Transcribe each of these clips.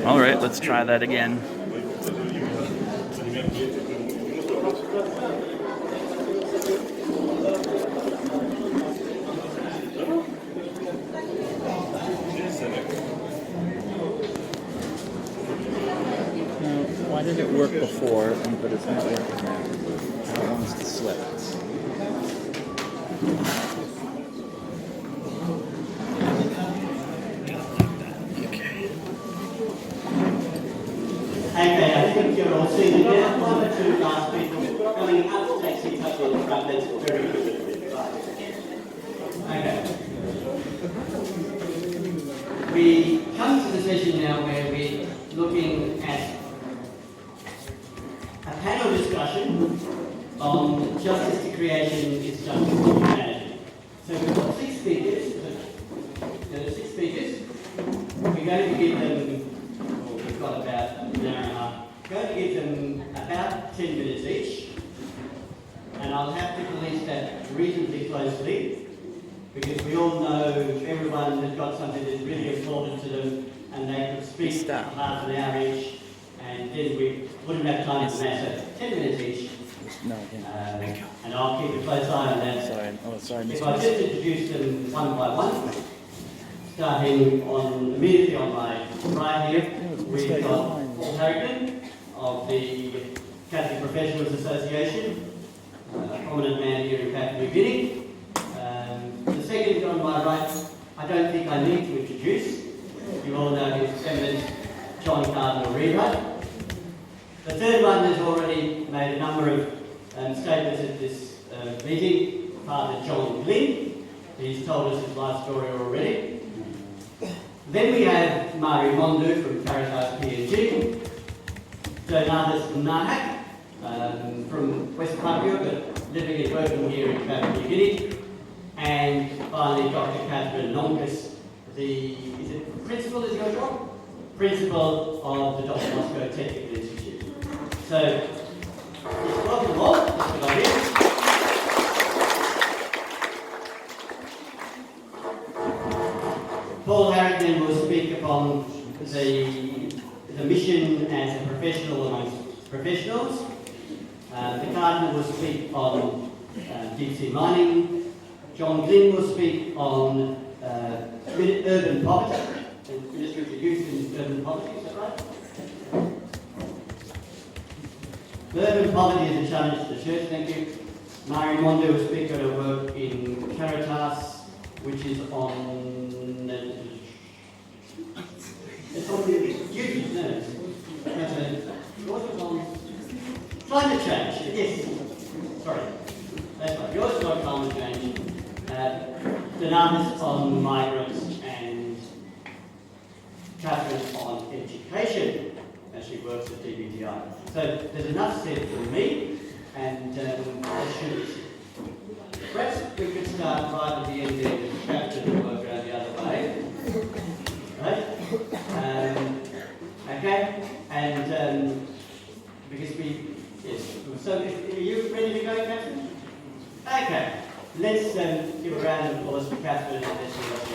All right, let's try that again. Why did it work before, but it's not working now? I don't want us to slip. Okay, I think you're all seeing it now. One or two last people coming up to actually touch on the front. That's very good. Right. Okay. We come to the session now where we're looking at a panel discussion on justice to creation is justice to humanity. So we've got 6 speakers. There are 6 speakers. We're going to give them, we've got about an hour and a half. We're going to give them about 10 minutes each. And I'll have to police that reasonably closely, because we all know everyone has got something that's really important to them, and they could speak for half an hour each, and then we wouldn't have time for that. So 10 minutes each. No, and I'll keep a close eye on that. Sorry. If I just introduce them one by one, starting immediately on my right here, we've got Paul Harrington of the Catholic Professionals Association, a prominent man here in Papua New Guinea. The second on my right, I don't think I need to introduce. You all know His Eminence John Cardinal Rewright. The third one has already made a number of statements at this meeting, Father John Glynn. He's told us his life story already. Then we have Mari Mondu from Caritas PNG, Donatus Nahak from West Papua, but living and working here in Papua New Guinea. And finally, Dr. Catherine Nonkus, is it principal, is your job? Principal of the Dr. Moscow Technical Institute. So, welcome all. That's a good idea. Paul Harrington will speak upon the mission as a professional amongst professionals. The Cardinal will speak on deep sea mining. John Glynn will speak on urban poverty, and Ministry of Youth in urban poverty, is that right? Urban poverty is a challenge to the Church, thank you. Mari Mondo will speak on her work in Caritas, which is on... it's on youth, no. Yours was on climate change, yes. Sorry, that's right. Yours is on climate change. Donatus on migrants, and Catherine on education, as she works at DBTI. So there's enough said from me, and perhaps we could start right at the end there with Catherine and work around the other way. Right? Okay, and because yes. So are you ready to go, Catherine? Okay. Let's give a round of applause for Catherine and let's see what's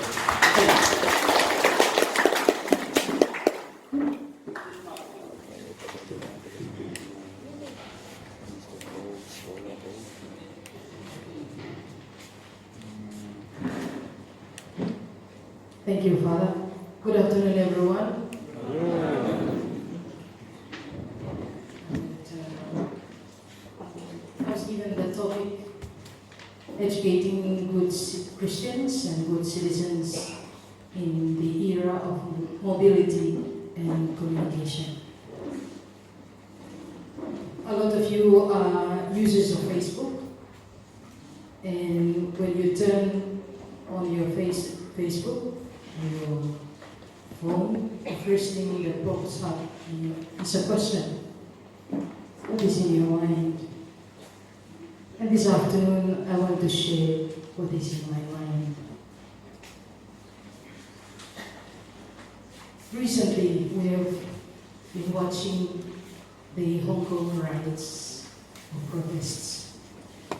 Thank you, Father. Good afternoon, everyone. I was given the topic, educating good Christians and good citizens in the era of mobility and communication. A lot of you are users of Facebook, and when you turn on your Facebook, your phone, the first thing that pops up is a question. What is in your mind? And this afternoon, I want to share what is in my mind. Recently, we have been watching the Hong Kong riots or protests.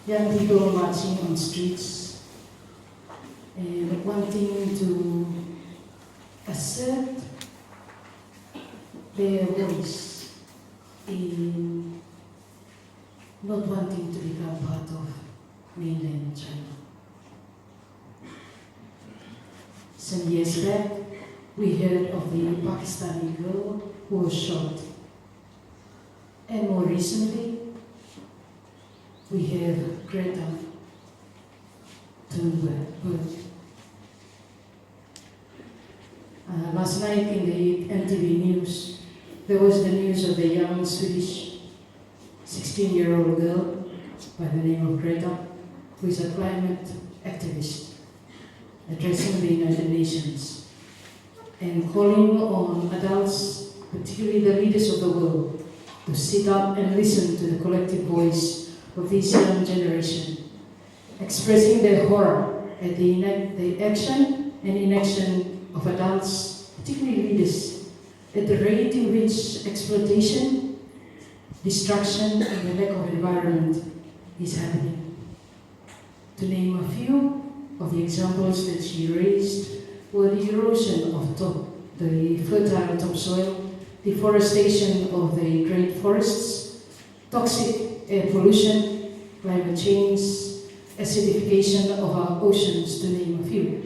Young people marching on streets and wanting to assert their voice in not wanting to become part of mainland China. Some years back, we heard of the Pakistani girl who was shot. And more recently, we have Greta Thunberg. Last night in the MTV news, there was the news of the young Swedish 16-year-old girl by the name of Greta, who is a climate activist, addressing the United Nations and calling on adults, particularly the leaders of the world, to sit up and listen to the collective voice of this young generation, expressing their horror at the action and inaction of adults, particularly leaders, at the rate in which exploitation, destruction, and the lack of environment is happening. To name a few of the examples that she raised were the erosion of the fertile topsoil, deforestation of the great forests, toxic air pollution, climate change, acidification of our oceans, to name a few.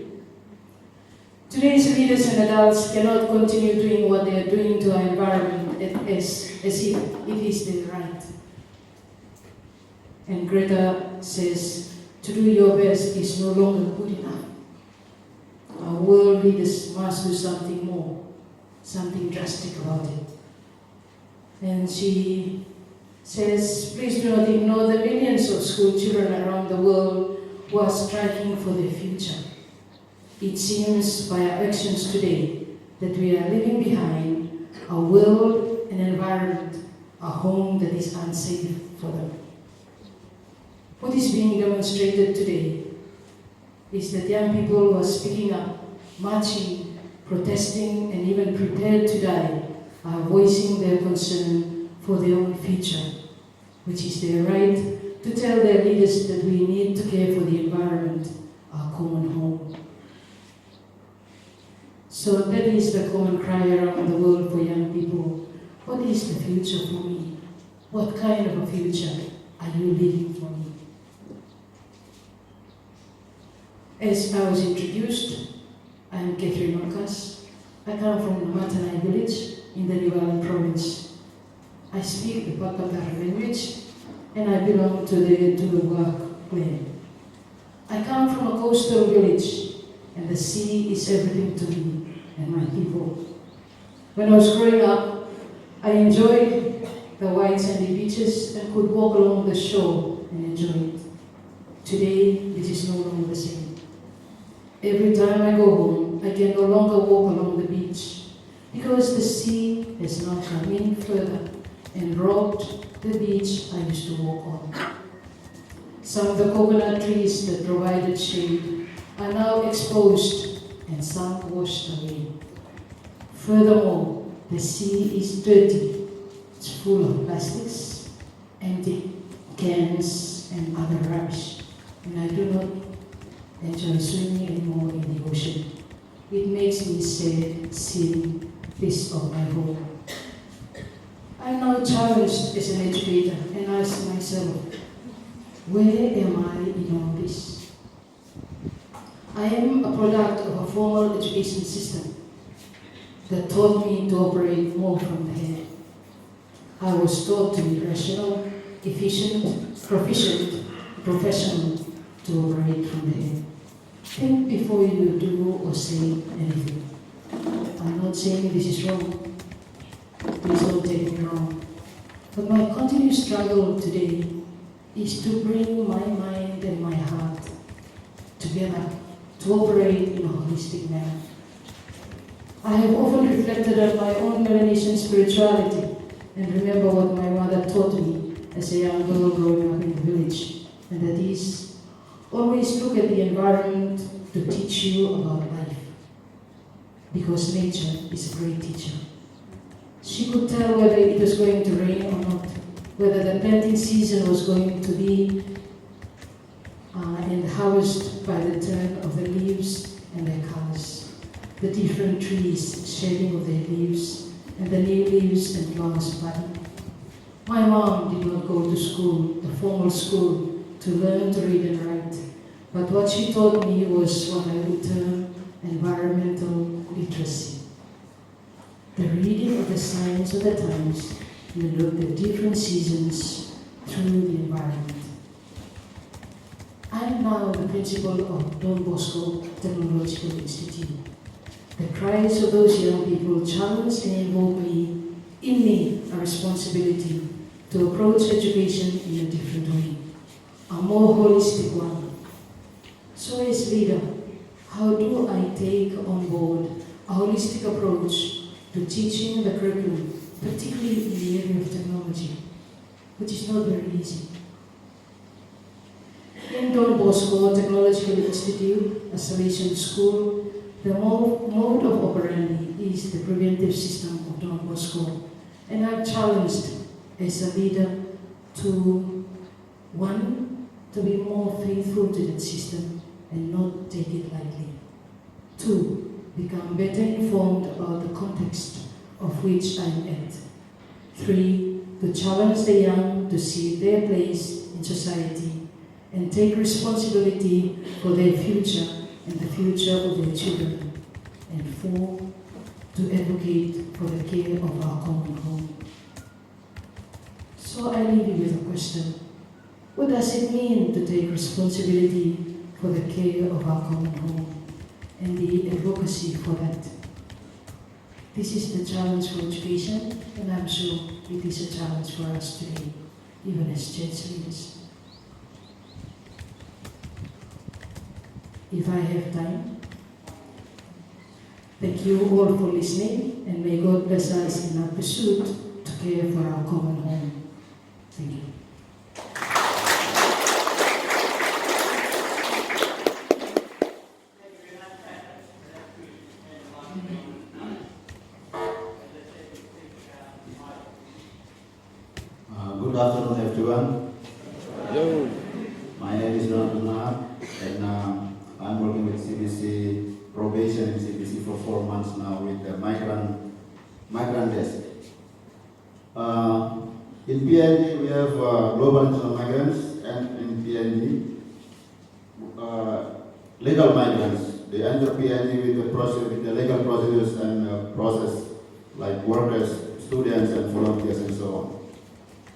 Today's leaders and adults cannot continue doing what they are doing to our environment as if it is their right. And Greta says, to do your best is no longer good enough. Our world leaders must do something more, something drastic about it. And she says, please do not ignore the millions of school children around the world who are striking for their future. It seems by our actions today that we are leaving behind a world and environment, a home that is unsafe for them. What is being demonstrated today is that young people who are speaking up, marching, protesting, and even prepared to die are voicing their concern for their own future, which is their right to tell their leaders that we need to care for the environment, our common home. So that is the common cry around the world for young people. What is the future for me? What kind of a future are you living for me? As I was introduced, I am Catherine Marcus. I come from the Matty village in the Dunn province. I speak the Pakistan language and I belong to the work clan. I come from a coastal village and the sea is everything to me and my people. When I was growing up, I enjoyed the white sandy beaches and could walk along the shore and enjoy it. Today, it is no longer the same. Every time I go home, I can no longer walk along the beach because the sea has now come in further and robbed the beach I used to walk on. Some of the coconut trees that provided shade are now exposed and some washed away. Furthermore, the sea is dirty. It's full of plastics, empty cans, and other rubbish. And I do not enjoy swimming anymore in the ocean. It makes me sad seeing this of my home. I'm now challenged as an educator and ask myself, where am I in all this? I am a product of a formal education system that taught me to operate more from the head. I was taught to be rational, efficient, proficient, professional, to operate from the head. Think before you do or say anything. I'm not saying this is wrong. Please don't take me wrong. But my continued struggle today is to bring my mind and my heart together to operate in a holistic manner. I have often reflected on my own Melanesian spirituality and remember what my mother taught me as a young girl growing up in the village, and that is, always look at the environment to teach you about life, because nature is a great teacher. She could tell whether it was going to rain or not, whether the planting season was going to be and harvest by the turn of the leaves and their colors, the different trees shedding of their leaves, and and the new leaves and flowers budding. My mom did not go to school, the formal school, to learn to read and write, but what she taught me was what I would term environmental literacy. The reading of the signs of the times and the different seasons through the environment. I am now the principal of Don Bosco Technological Institute. The cries of those young people challenged and involved in me a responsibility to approach education in a different way, a more holistic one. So as leader, how do I take on board a holistic approach to teaching the curriculum, particularly in the area of technology, which is not very easy? In Don Bosco Technological Institute, a Salesian school, the mode of operandi is the preventive system of Don Bosco, and I'm challenged as a leader to, one, to be more faithful to that system and not take it lightly. Two, become better informed about the context of which I'm at. Three, to challenge the young to see their place in society and take responsibility for their future and the future of their children. And four, to advocate for the care of our common home. So I leave you with a question. What does it mean to take responsibility for the care of our common home and the advocacy for that? This is the challenge for education, and I'm sure it is a challenge for us today, even as church leaders. If I have time, thank you all for listening, and may God bless us in our pursuit to care for our common home. Thank you. Good afternoon, everyone. Hello. My name is Dunn, and I'm working with CBC probation in CBC for 4 months now with the migrant desk. In PNG, we have global international migrants, and in PNG, legal migrants. They enter PNG with the process, with the legal procedures and process, like workers, students, and volunteers, and so on.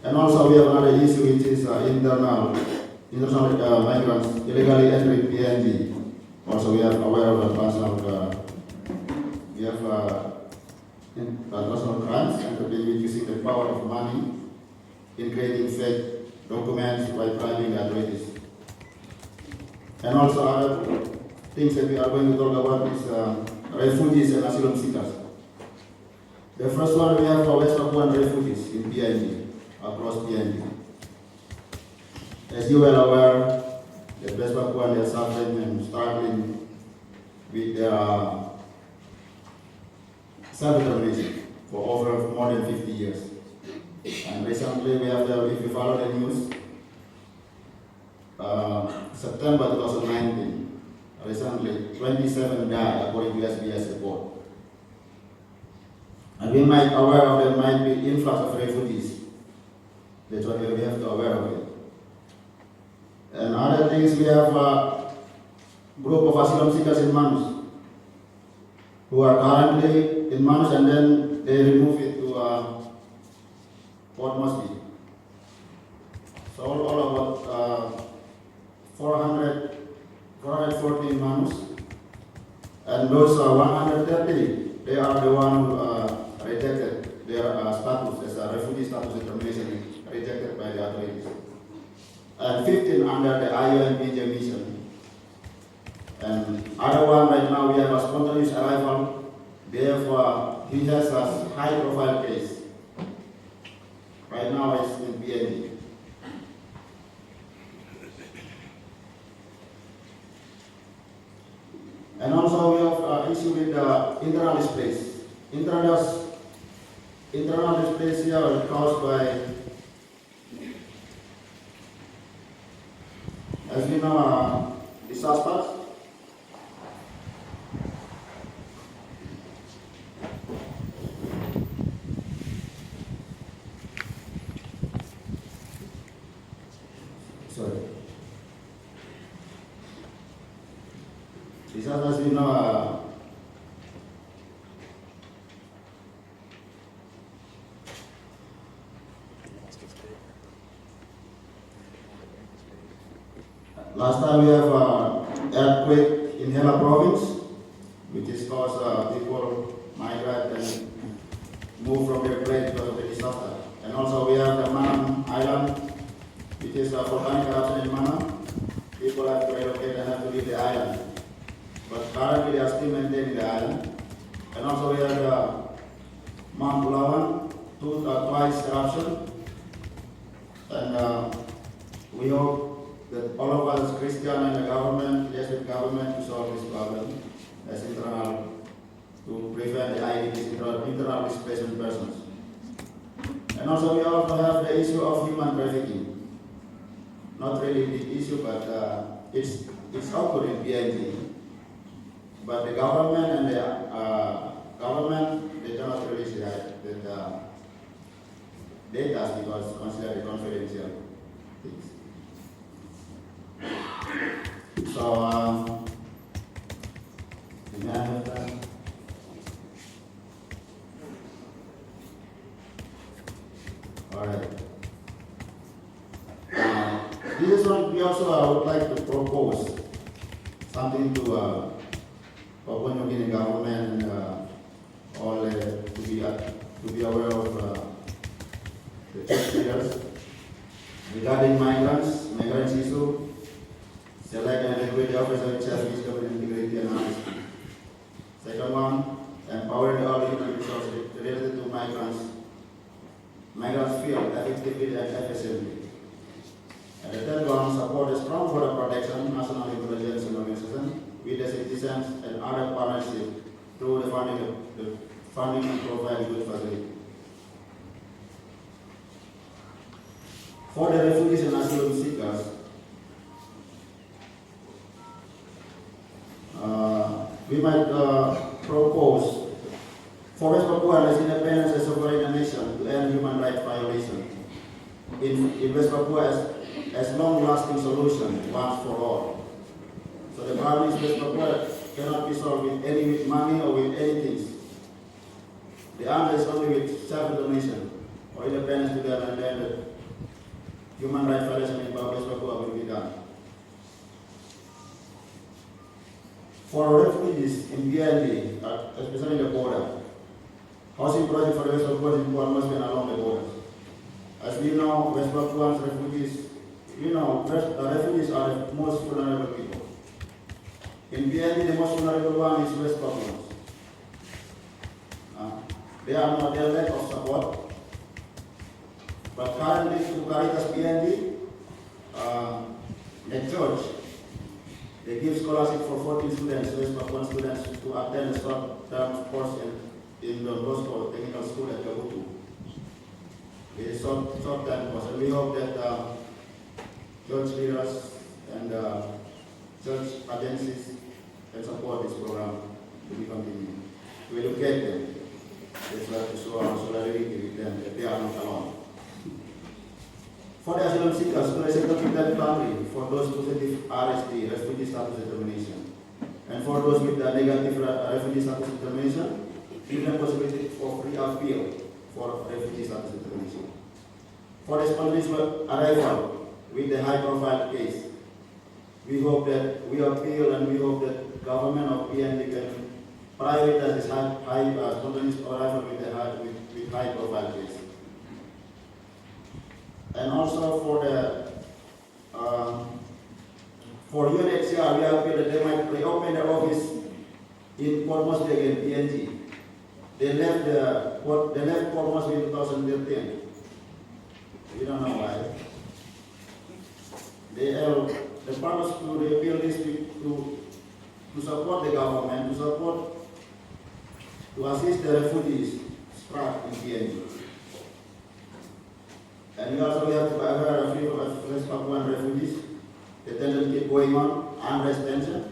And also, we have another issue, which is international migrants illegally entering PNG. Also, we are aware of the transnational, we have transnational crimes, and they will using the power of money in creating fake documents by bribing the authorities. And also, other things that we are going to talk about is refugees and asylum seekers. The first one, we have West Papuan refugees in PNG, across PNG. As you are aware, the West Papuan are suffering and struggling with their self-determination for over more than 50 years. And recently, we have, if you follow the news, September 2019, recently, 27 died according to SBS report. And we might aware of there might be influx of refugees. That's what we have to aware of it. And other things, we have a group of asylum seekers in Manus who are currently in Manus, and then they remove it to Port Moresby. So all about 440 in Manus, and those 130, they are the one who rejected their status as a refugee status determination, rejected by the authorities. And 15 under the IO PNG mission. And other one right now, we have a spontaneous arrival. Therefore, he has a high profile case. Right now it's in PNG. And also we have issue with the internal displays. Internal displays here are caused by, as we know, disasters. Last time we have earthquake in Hela province, which is caused people migrate and move from their place because of the disaster. And also we have the Manam Island, which is a volcanic eruption in Manam. People have to relocate and have to leave the island. But currently they are still maintaining the island. And also we have Mount Bulawan, twice eruption. And we hope that all of us, Christian and the government, legislative government, to solve this problem as internal, to prevent the IDPs, internal displacement persons. And also we also have the issue of human trafficking. Not really a big issue, but it's awkward in PNG. But the government and the government, they cannot release that data because considered confidential things. So, may I have that? All right. This is what we also would like to propose something to Papua New Guinea government and all to be aware of the church leaders regarding migrants issue, select and evaluate the office of church wisdom and integrity and honesty. Second one, empowering all human resources related to migrants feel effectively and efficiently. And the third one, support a strong border protection, national intelligence and organization with the citizens and other partnership through the funding and provide good facility. For the refugees and asylum seekers, we might propose for West Papua as independence as a sovereign nation to end human rights violation. In West Papua as long-lasting solution once for all. So the problem is West Papua cannot be solved with money or with anything. The answer is only with self-determination or independence together, and then the human rights violation in West Papua will be done. For refugees in PNG, especially the border, housing project for the West Papua must be along the borders. As we know, West Papuans refugees, refugees are the most vulnerable people. In PNG, the most vulnerable one is West Papuans. They are not their lack of support. But currently, through Caritas PNG, the church, they give scholarship for 14 students, West Papuan students, to attend a short-term course in Don Bosco Technical School at Kabutu. It is short-term course, and we hope that church leaders and church agencies can support this program to be continued. To educate them, it's like to show our solidarity with them, that they are not alone. For the asylum seekers, to resettle in that country, for those positive RSD, refugee status determination, and for those with the negative refugee status determination, give them possibility for free appeal for refugee status determination. For the spontaneous arrival with the high-profile case, we hope that we appeal and we hope that government of PNG can prioritize this spontaneous arrival with high-profile case. And also for UNHCR, we appeal that they might reopen their office in Port Moresby again, PNG. They left Port Moresby in 2013. We don't know why. The purpose to repeal this to support the government, to assist the refugees struck in PNG. And we also have to aware of West Papuan refugees. The tension keep going on, unrest tension.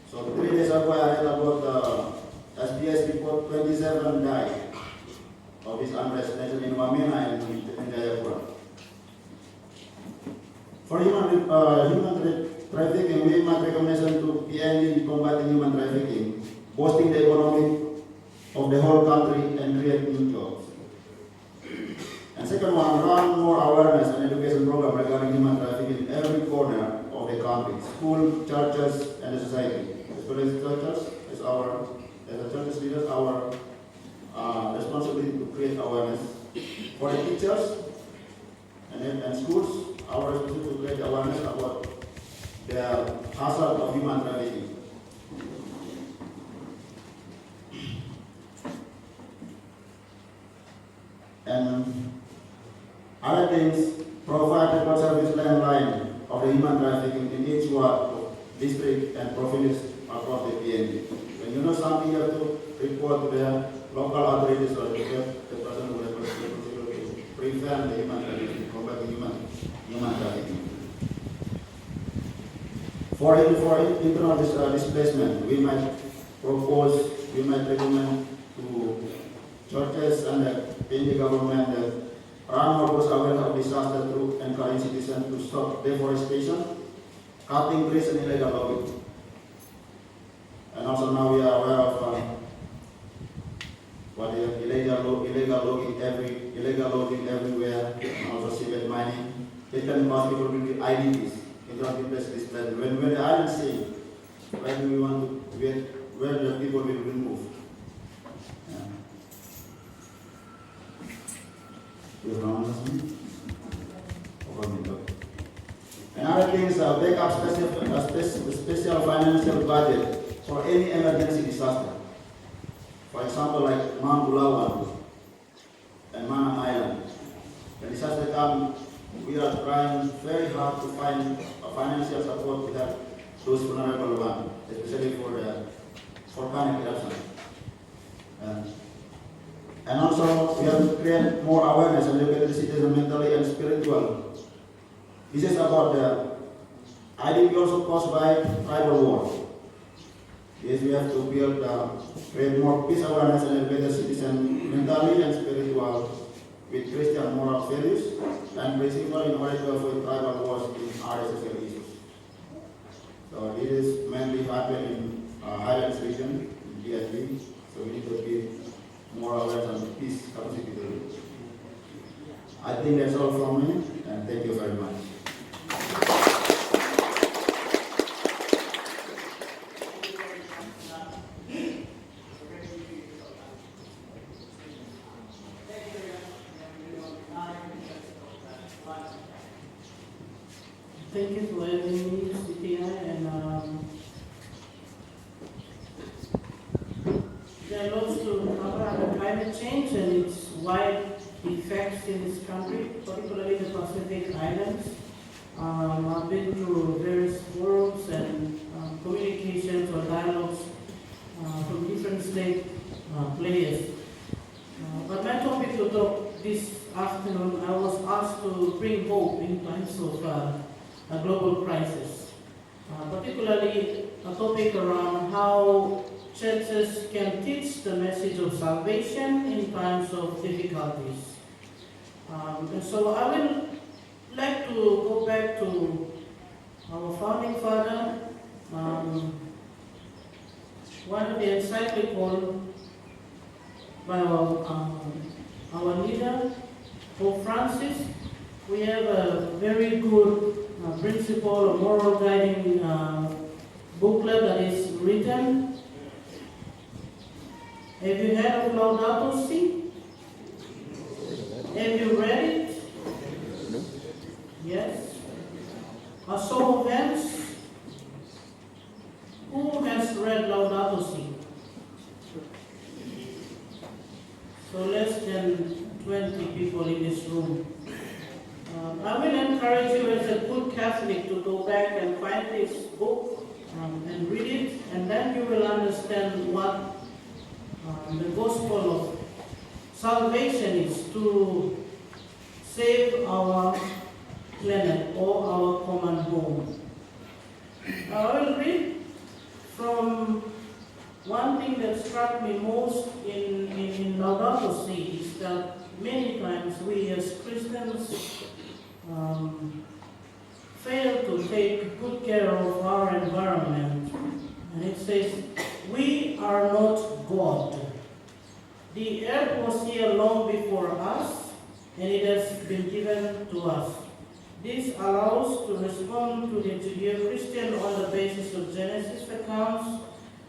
So 3 days ago I read about SBS report 27 died of this unrest tension in Wamena and in Jayapura. For human trafficking, we make recommendation to PNG combating human trafficking, boosting the economy of the whole country and creating new jobs. And second one, run more awareness and education program regarding human trafficking in every corner of the country, school, churches, and the society. Especially churches, as a churches leaders, our responsibility to create awareness. For the teachers and schools, our responsibility to create awareness about the hazard of human trafficking. And other things, provide record service landline of the human trafficking in each ward, district, and province across the PNG. When you know something, you have to report to the local authorities or the person who is responsible to prevent the human trafficking, combat the human trafficking. For internal displacement, we might recommend to churches and the PNG government that run more awareness of disaster through encouraging citizens to stop deforestation, cutting trees, and illegal logging. And also now we are aware of illegal logging everywhere, and also cement mining. It can cause people to be IDPs, interrupted displacement. When the island say, where do we want to get, where the people will move? Another thing is backup special financial budget for any emergency disaster. For example, like Mount Bulawan and Manam Island. The disaster comes, we are trying very hard to find financial support to help those vulnerable ones, especially for volcanic eruption. And also, we have to create more awareness and educate the citizens mentally and spiritual. This is about the IDP also caused by tribal war. Yes, we have to create more peace awareness and educate the citizens mentally and spiritual with Christian moral values and principles in order to avoid tribal wars in other social issues. So this is mainly happening in Highlands region, in DSB. So we need to be more awareness and peace capacity. I think that's all from me, and thank you very much. Thank you for having me, CTI, and there are lots to cover under climate change and its wide effects in this country, particularly the Pacific Islands. I've been through various forums and communications or dialogues from different state players. But my topic to talk this afternoon, I was asked to bring hope in times of a global crisis, particularly a topic around how churches can teach the message of salvation in times of difficulties. And so I will like to go back to our founding father, one of the encyclical by our leader, Pope Francis. We have a very good principle or moral guiding booklet that is written. Have you heard of Laudato Si? Have you read it? Yes. A show of hands. Who has read Laudato Si? So less than 20 people in this room. I will encourage you as a good Catholic to go back and find this book and read it, and then you will understand what the gospel of salvation is, to save our planet or our common home. I will read from one thing that struck me most in Laudato Si is that many times we as Christians fail to take good care of our environment. And it says, we are not God. The earth was here long before us, and it has been given to us. This allows to respond to the Judeo-Christian on the basis of Genesis accounts,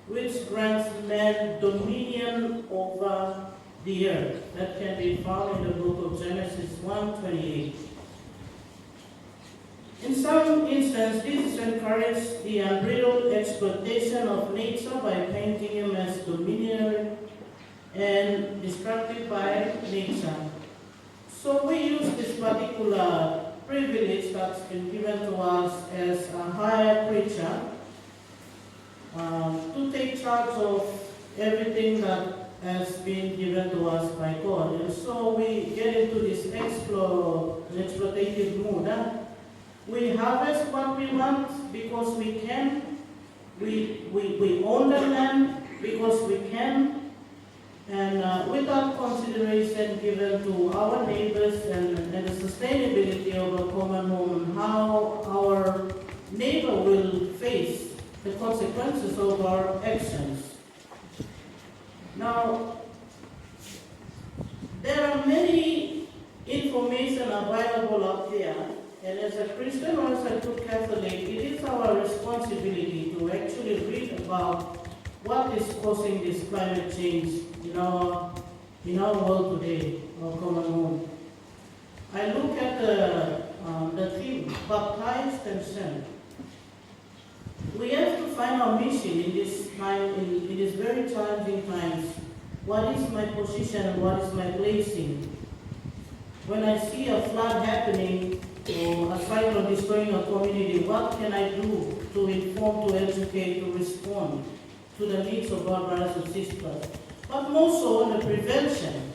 which grants man dominion over the earth. That can be found in the book of Genesis 1:28. In some instances, this encourages the unbridled exploitation of nature by painting him as domineering and destructive by nature. So we use this particular privilege that's been given to us as a higher creature to take charge of everything that has been given to us by God. And so we get into this exploitative mood. We harvest what we want because we can. We own the land because we can. And without consideration given to our neighbors and the sustainability of a common home and how our neighbor will face the consequences of our actions. Now, there are many information available out there, and as a Christian or as a good Catholic, it is our responsibility to actually read about what is causing this climate change in our world today, our common home. I look at the theme, baptized and sent. We have to find our mission in this time, in these very challenging times. What is my position and what is my placing? When I see a flood happening or a cyclone destroying a community, what can I do to inform, to educate, to respond to the needs of our brothers and sisters? But more so on the prevention.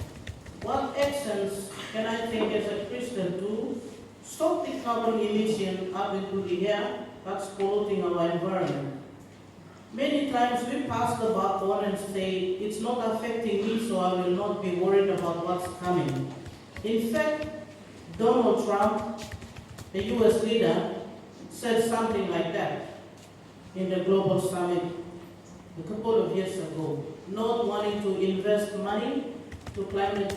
What actions can I take as a Christian to stop the carbon emission up into the air that's polluting our environment? Many times we pass the baton and say, it's not affecting me, so I will not be worried about what's coming. In fact, Donald Trump, the US leader, said something like that in the Global Summit a couple of years ago, not wanting to invest money to climate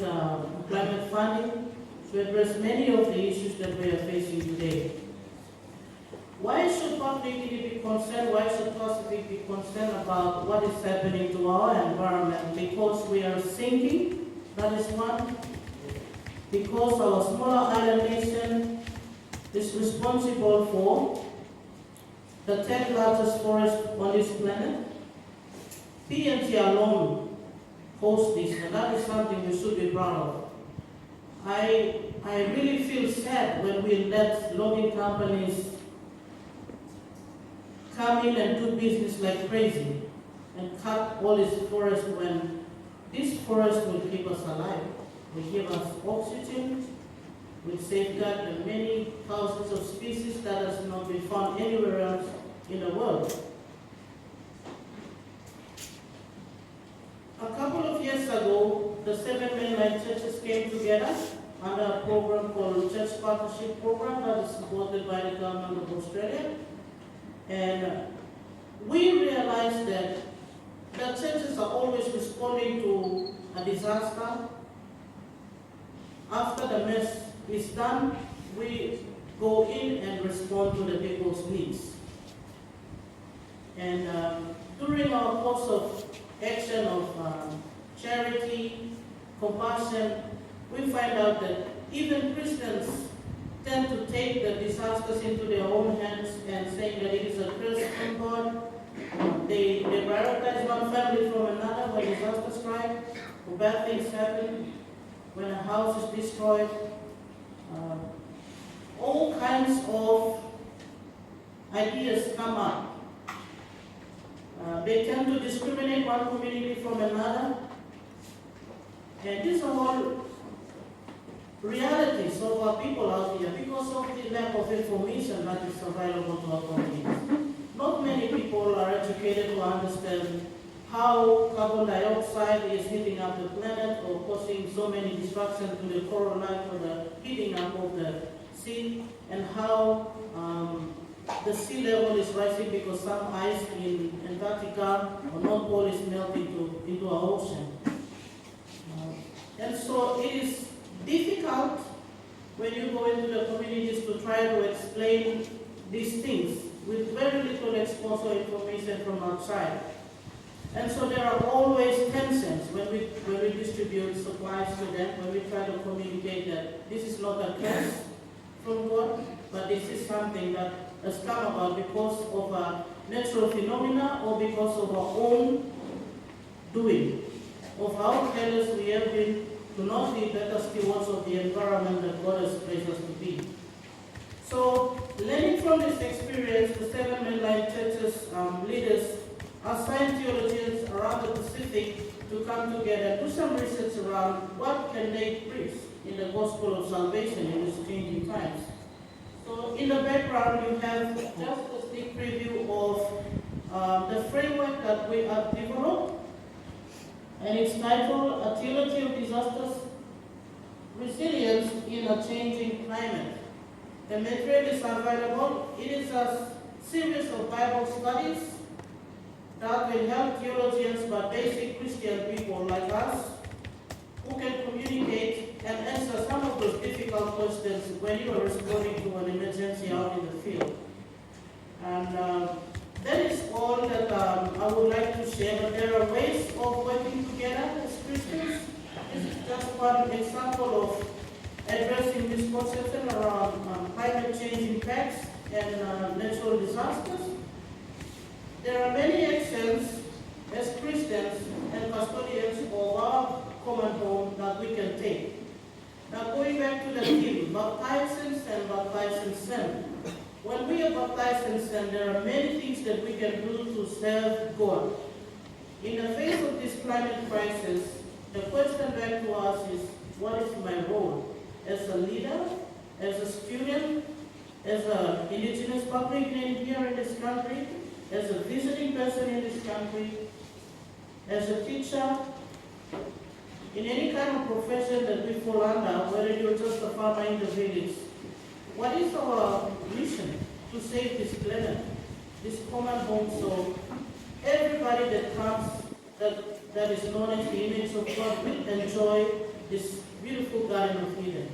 funding to address many of the issues that we are facing today. Why should publicity be concerned? Why should Pacific be concerned about what is happening to our environment? Because we are sinking, that is one. Because our smaller island nation is responsible for the 10th largest forest on this planet. PNG alone hosts this, and that is something we should be proud of. I really feel sad when we let logging companies come in and do business like crazy and cut all this forest when this forest will keep us alive, will give us oxygen, will safeguard the many thousands of species that has not been found anywhere else in the world. A couple of years ago, the 7 mainline churches came together under a program called Church Partnership Program that is supported by the government of Australia. And we realized that the churches are always responding to a disaster. After the mess is done, we go in and respond to the people's needs. And during our course of action of charity, compassion, we find out that even Christians tend to take the disasters into their own hands and saying that it is a curse from God. They prioritize one family from another when disasters strike, or bad things happen, when a house is destroyed. All kinds of ideas come up. They tend to discriminate one community from another. And these are all realities of our people out here because of the lack of information that is available to our communities. Not many people are educated to understand how carbon dioxide is heating up the planet or causing so many destruction to the coral life or the heating up of the sea, and how the sea level is rising because some ice in Antarctica or North Pole is melting into our ocean. And so it is difficult difficult when you go into the communities to try to explain these things with very little exposure information from outside. And so there are always tensions when we distribute supplies to them, when we try to communicate that this is not a curse from God, but this is something that has come about because of a natural phenomena or because of our own doing, of how careless we have been to not be better stewards of the environment that God has placed us to be. So, learning from this experience, the 7 mainline churches leaders assigned theologians around the Pacific to come together and do some research around what can they preach in the gospel of salvation in these changing times. So in the background you have just a sneak preview of the framework that we have developed, and it's titled A Theology of Disasters, Resilience in a Changing Climate. The material is available. It is a series of Bible studies that will help theologians but basic Christian people like us who can communicate and answer some of those difficult questions when you are responding to an emergency out in the field. And that is all that I would like to share, but there are ways of working together as Christians. This is just one example of addressing misconception around climate change impacts and natural disasters. There are many actions as Christians and custodians of our common home that we can take. Now going back to the theme, baptize and send, baptize and send. When we are baptized and sent, there are many things that we can do to serve God. In the face of this climate crisis, the question back to us is, what is my role? As a leader, as a student, as an indigenous public here in this country, as a visiting person in this country, as a teacher, in any kind of profession that we fall under, whether you're just a farmer in the village, what is our mission to save this planet, this common home, so everybody that comes, that is known as the image of God, will enjoy this beautiful Garden of Eden.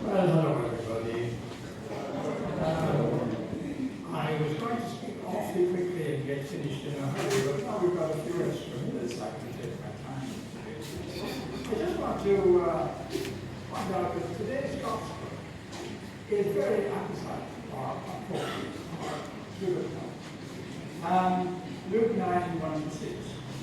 Well, hello everybody. I was going to speak awfully quickly and get finished in a hurry, but now we've got a few extra minutes, I can take my time. I just want to find out that today's gospel is very appetizing or appropriate or suitable. Luke 9:1-6.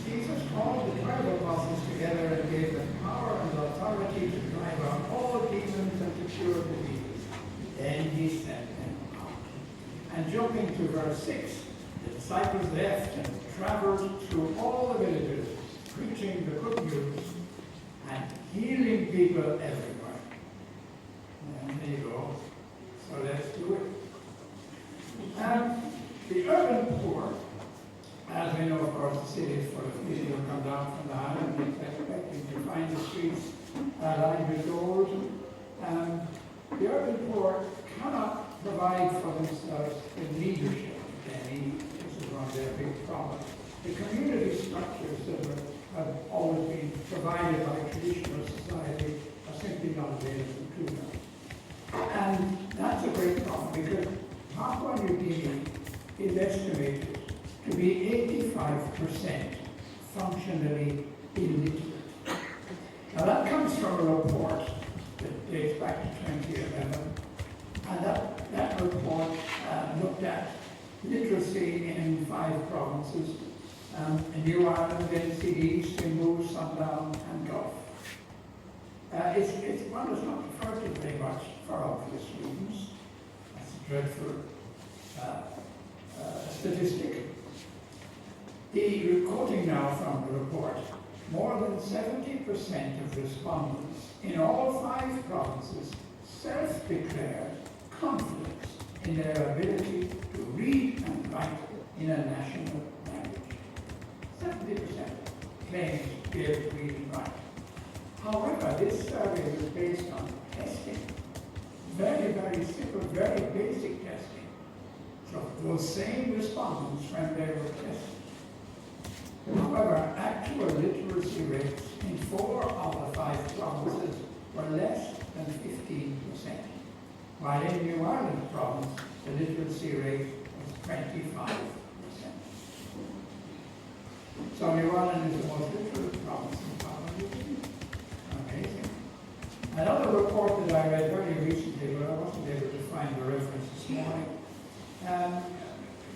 Jesus called the 12 apostles together and gave them power and authority to drive out all demons and to cure diseases. Then he sent them out. And jumping to verse 6, the disciples left and traveled through all the villages, preaching the good news and healing people everywhere. And there you go. So let's do it. The urban poor, as we know, of course, the city is full of people who come down from the island and expecting to find the streets lined with gold. The urban poor cannot provide for themselves the leadership they need. This is one of their big problems. The community structures that have always been provided by traditional society are simply not available to them. And that's a great problem because Papua New Guinea is estimated to be 85% functionally illiterate. Now that comes from a report that dates back to 2011, and that report looked at literacy in 5 provinces, New Ireland, NCD, Simbu, Sundown, and Gulf. It's one that's not referred to very much for obvious reasons. That's a dreadful statistic. Quoting now from the report, more than 70% of respondents in all 5 provinces self-declared confident in their ability to read and write in a national language. 70% claims to be able to read and write. However, this survey was based on testing. Very, very simple, very basic testing. So those same respondents when they were tested. However, actual literacy rates in 4 of the 5 provinces were less than 15%, while in New Ireland province, the literacy rate was 25%. So New Ireland is the most literate province in Papua New Guinea. Amazing. Another report that I read very recently, but I wasn't able to find the reference this morning,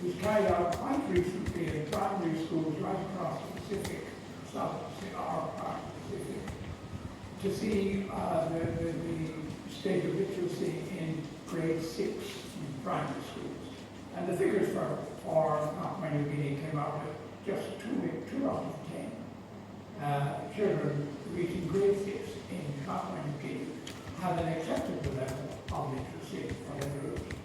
was carried out quite recently in primary schools right across the Pacific, our part of the Pacific, to see the state of literacy in grade 6 in primary schools. And the figures for Papua New Guinea came out at just 2 out of 10. Children reaching grade 6 in Papua New Guinea have an acceptable level of literacy, whatever age.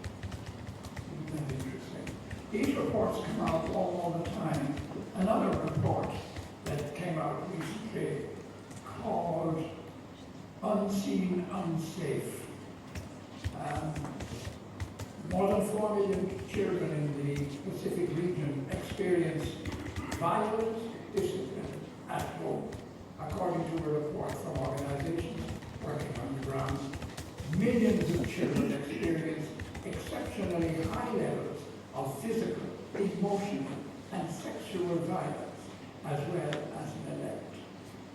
Isn't that interesting? These reports come out all the time. Another report that came out recently called Unseen, Unsafe. More than 4 million children in the Pacific region experience violent discipline at home, according to a report from organizations working on the ground. Millions of children experience exceptionally high levels of physical, emotional, and sexual violence, as well as neglect.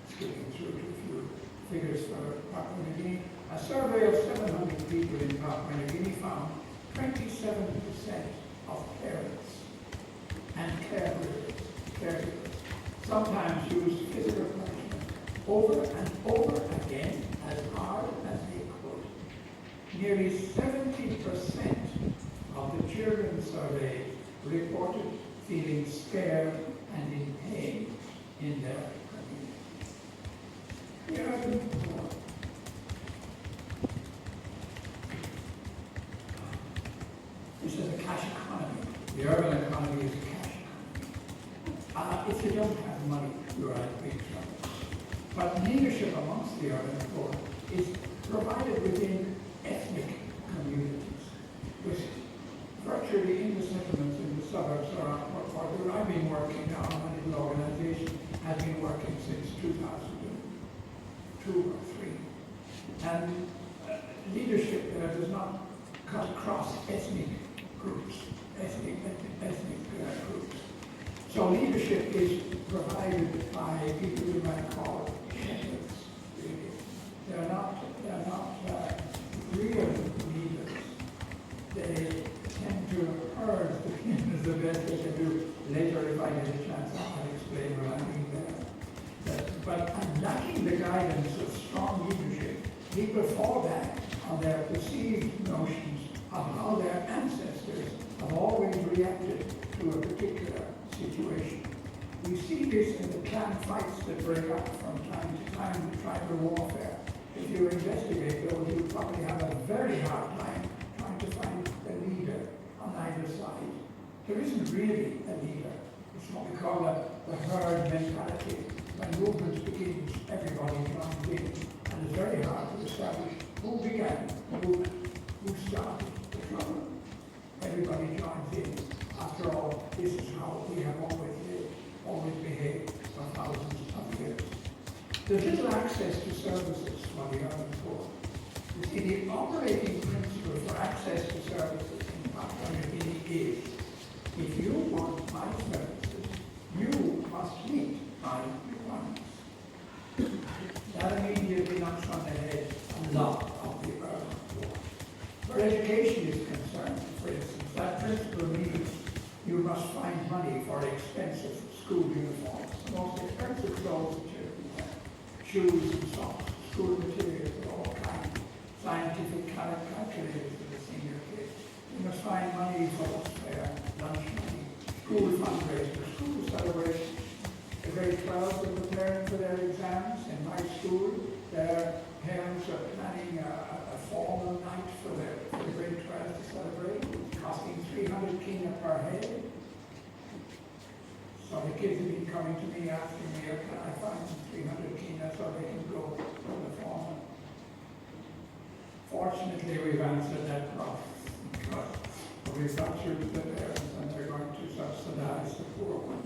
Skipping through to a few figures for Papua New Guinea. A survey of 700 people in Papua New Guinea found 27% of parents and caregivers sometimes use physical punishment over and over again as hard as they could. Nearly 70% of the children surveyed reported feeling scared and in pain in their community. Here are the poor. This is a cash economy. The urban economy is a cash economy. If you don't have money, you're at big trouble. But leadership amongst the urban poor is provided within ethnic communities, with virtually in the settlements in the suburbs or where I've been working now, my little organization has been working since 2002 or 3. And leadership there does not cut across ethnic groups, ethnic groups. So leadership is provided by people we might call shepherds, really. They're not real leaders. They tend to herd the people the best they can do. Later, if I get a chance, I'll explain what I mean there. But lacking the guidance of strong leadership, people fall back on their perceived notions of how their ancestors have always reacted to a particular situation. We see this in the clan fights that break out from time to time in tribal warfare. If you investigate those, you probably have a very hard time trying to find a leader on either side. There isn't really a leader. It's what we call the herd mentality. When movements begin, everybody joins in. And it's very hard to establish who began the movement, who started the trouble. Everybody joins in. After all, this is how we have always lived, always behaved for thousands of years. There's little access to services for the urban poor. You see, the operating principle for access to services in Papua New Guinea is, if you want my services, you must meet my requirements. That immediately knocks on the head a lot of the urban poor. Where education is concerned, for instance, that principle means you must find money for expensive school uniforms, the most expensive clothes that children wear, shoes and socks, school materials of all kinds, scientific calculators for the senior kids. You must find money for welfare, lunch money, school fundraisers, school celebrations. The grade 12s are preparing for their exams. In my school, their parents are planning a formal night for the grade 12 to celebrate. kids have been coming to me asking me, can I find 300 cleaners so they can go to the foreman? Fortunately, we've answered that problem because we've got through to the parents and they're going to subsidize the poor one.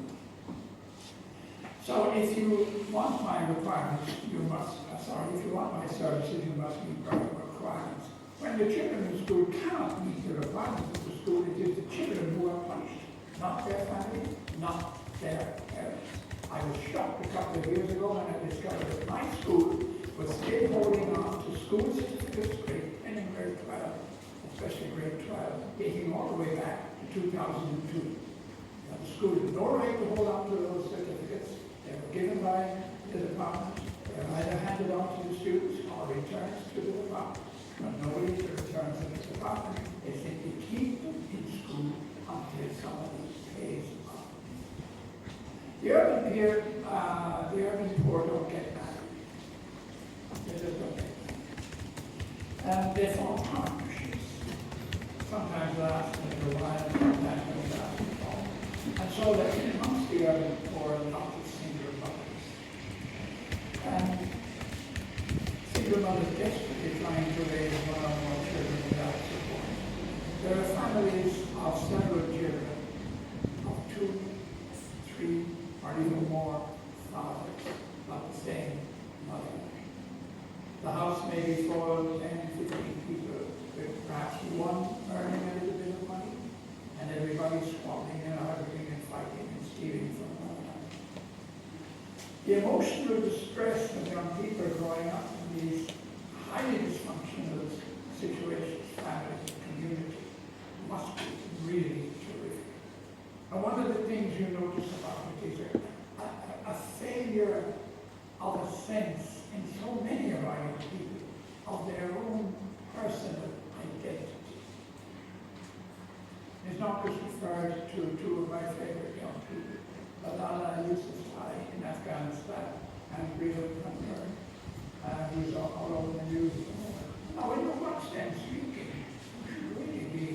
So if you want my requirements, you must, if you want my services, you must meet my requirements. When the children in school cannot meet the requirements of the school, it is the children who are punished, not their family, not their parents. I was shocked a couple of years ago when I discovered that my school was still holding on to school certificates, grade 10 and grade 12, especially grade 12, dating all the way back to 2002. Now, the school had no right to hold on to those certificates. They were given by the department. They were either handed on to the students or returned to the department. But nobody returns to the department. They simply keep them in school until somebody pays up. The urban poor don't get married. They just don't get married. And they form partnerships. Sometimes last a little while, sometimes they last at all. And so that amongst the urban poor, lots of single mothers. And single mothers desperately trying to raise one or more children without support. There are families of several children, of 2, 3, or even more fathers of the same mother. The house may be full of 10, 15 people, with perhaps one earning a little bit of money, and everybody squabbling and arguing and fighting and stealing from one another. The emotional distress of young people growing up in these highly dysfunctional situations, families, community, must be really terrific. And one of the things you notice about it is a failure of a sense in so many of our young people of their own personal identity. It's not just referred to two of my favorite young people, Malala Yousafzai in Afghanistan and Rita Dunn, who's all over the news. Now, when you watch them speaking, you should really be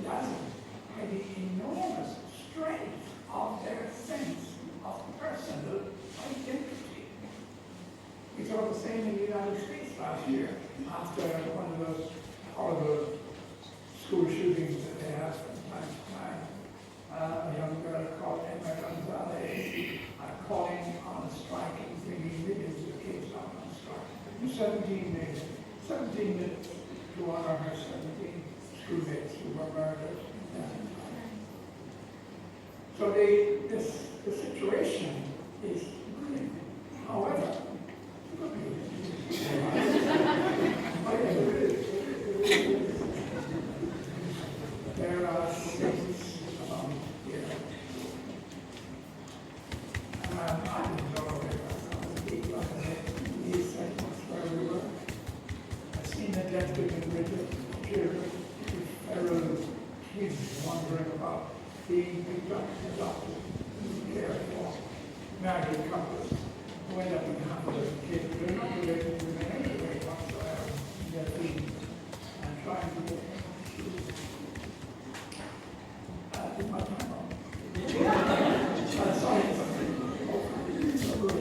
dazzled by the enormous strength of their sense of personal identity. We saw the same in the United States last year after one of those horrible school shootings that they had from time to time. A young girl called Emma Gonzalez calling on a strike and bringing millions of kids out on strike. 17 minutes to honor her 17 schoolmates who were murdered in that time. So the situation is grim. However, there are things here. I didn't know these segments where we were. I've seen neglected and rigid children, feral kids wondering about being picked up, adopted, cared for, married couples who end up in hospitals and kids. They're not related to them in any way whatsoever. They're being and trying to get them. Did my time wrong? Sorry. So good.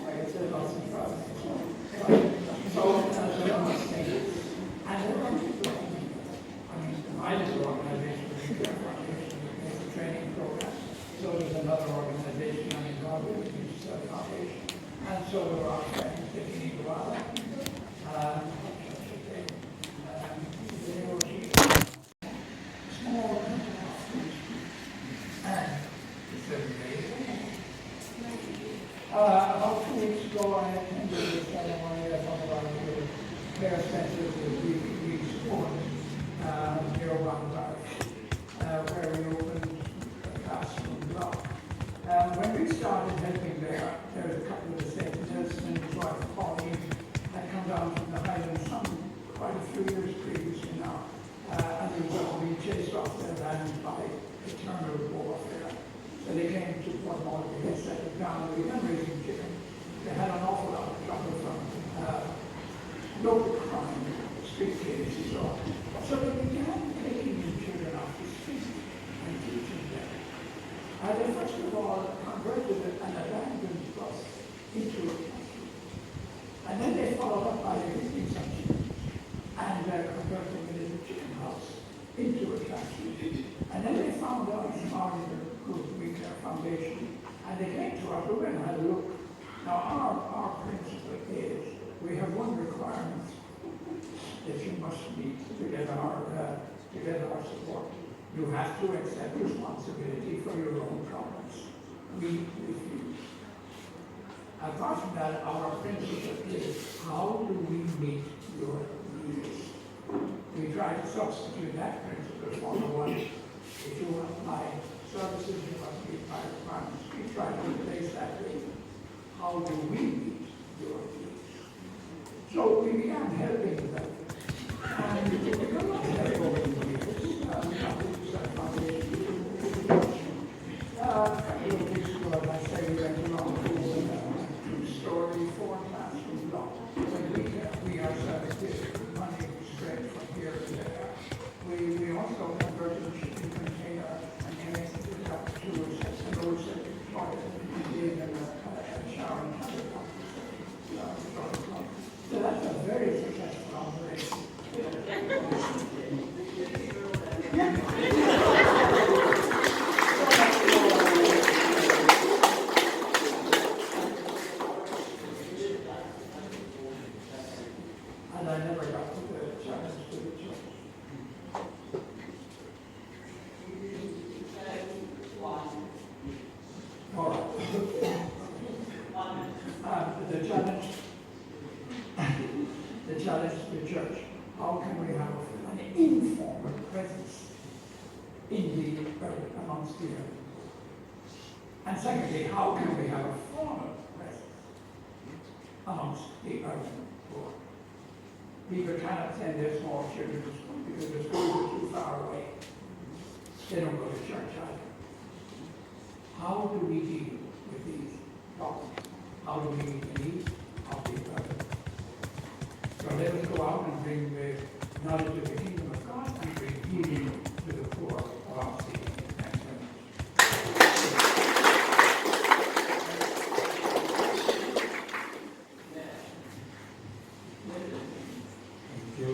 I said lots of problems. I just organization, the training program. So there's another organization I'm involved with, which is a foundation. And so there are friends taking a while. Small and it's amazing. About 2 weeks ago, I attended a ceremony of one of our care centers that we support near where we opened a classroom block. When we started helping there was a couple of the senators and his wife Pauline had come down from the Highlands quite a few years previously now, and they were being chased off their land by eternal warfare. So they came to Port Moresby, they settled down, they began raising chicken. They had an awful lot of trouble from local crime, street cases, so they began taking in followed up by existing subsidies and converting it into a chicken house into a factory. And then they found out our group, Retail Foundation, and they came to our group and had a look. Now our principle is we have one requirement that you must meet to get our support. You have to accept responsibility for your own problems. We refuse. Apart from that, our principle is how do we meet your needs? We try to substitute that principle for the one. If you apply services, you must meet my requirements. We try to replace that with how do we meet your needs? So we began helping them. And we could not help all the years. A couple of weeks ago, as I say, we went along to a two-story, four-classroom block. We ourselves did money spread from here to there. We also converted a shipping container and connected it up to an old septic toilet and gave them a shower and toilet. So that's a very successful operation. And I never got to the challenge to the church. All right. The challenge to the church. How can we have an informal presence in the earth, amongst the earth? And secondly, how can we have a formal presence amongst the urban poor? People cannot send their small children to school because the schools are too far away. They don't go to church either. How do we deal with these problems? How do we meet the needs of the urban? So let us go out and bring the knowledge of the kingdom of God and bring healing to the poor of our city. Thanks very much. Thank you.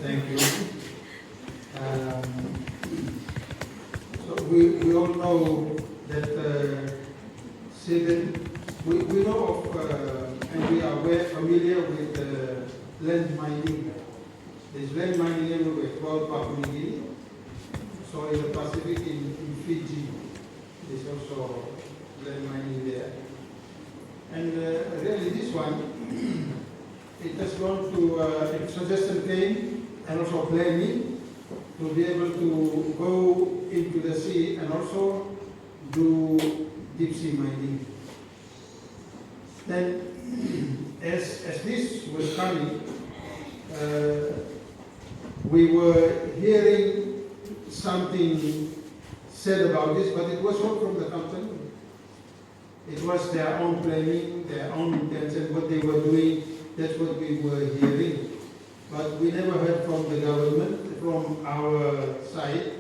Thank you. So we all know that we know of and we are familiar with land mining. There's land mining everywhere throughout Papua New Guinea. So in the Pacific, in Fiji, there's also land mining there. And really this one, it has gone to suggestion came and also planning to be able to go into the sea and also do deep sea mining. Then as this was coming, we were hearing something said about this, but it was not from the company. It was their own planning, their own intention, what they were doing. That's what we were hearing. But we never heard from the government, from our side,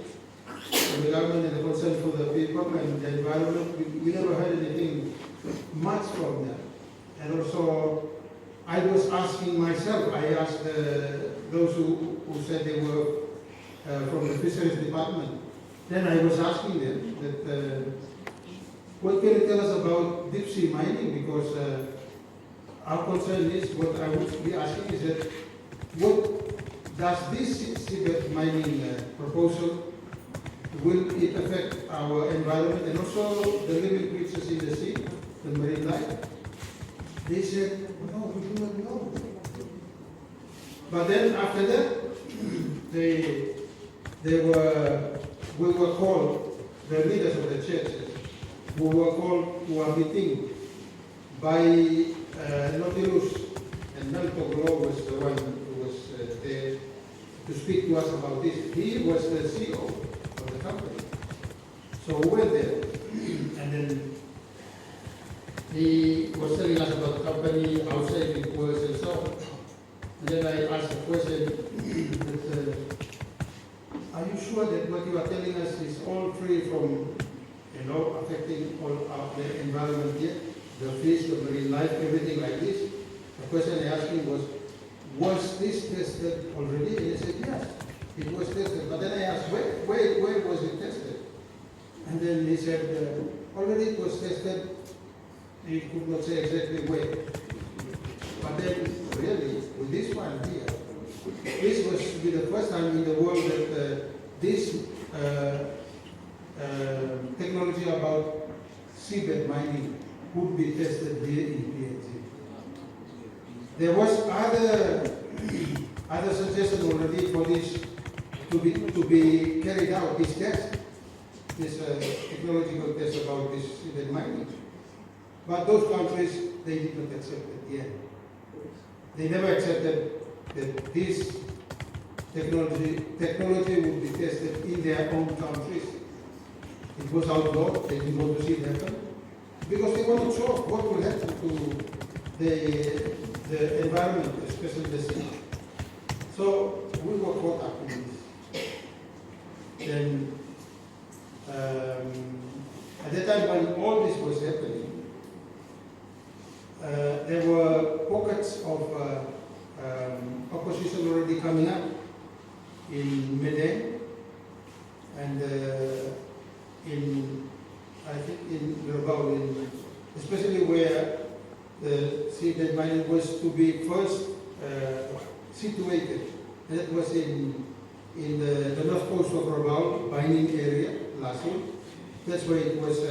from the government and the concern for the people and the environment. We never heard anything much from them. And also, I was asking myself, I asked those who said they were from the fisheries department. Then I was asking them that, what can you tell us about deep sea mining? Because our concern is, what I would be asking is that, what does this seabed mining proposal, will it affect our environment and also the living creatures in the sea, the marine life? They said, no, we do not know. But then after that, we were called, the leaders of the churches, who were called to a meeting by Nautilus, and Meltoglo was the one who was there to speak to us about this. He was the CEO of the company. So we went there, and then he was telling us about the company, how safe it was, and so on. And then I asked a question that, are you sure sure that what you are telling us is all free from, affecting all of the environment here, the fish, the marine life, everything like this? The question I asked him was this tested already? And he said, yes, it was tested. But then I asked, where was it tested? And then he said, already it was tested. He could not say exactly where. But then, really, with this one here, this was to be the first time in the world that this technology about seabed mining would be tested here in PNG. There was other suggestions already for this to be carried out, this test, this technological test about this seabed mining. But those countries, they did not accept it yet. They never accepted that this technology would be tested in their own countries. It was outlawed, they didn't want to see it happen, because they want to show what will happen to the environment, especially the sea. So we were caught up in this. Then at the time when all this was happening, there were pockets of opposition already coming up in Medan and in Bilbao, especially where the seabed mining was to be first situated. That was in the north coast of Bilbao, mining area, last week. That's where it was,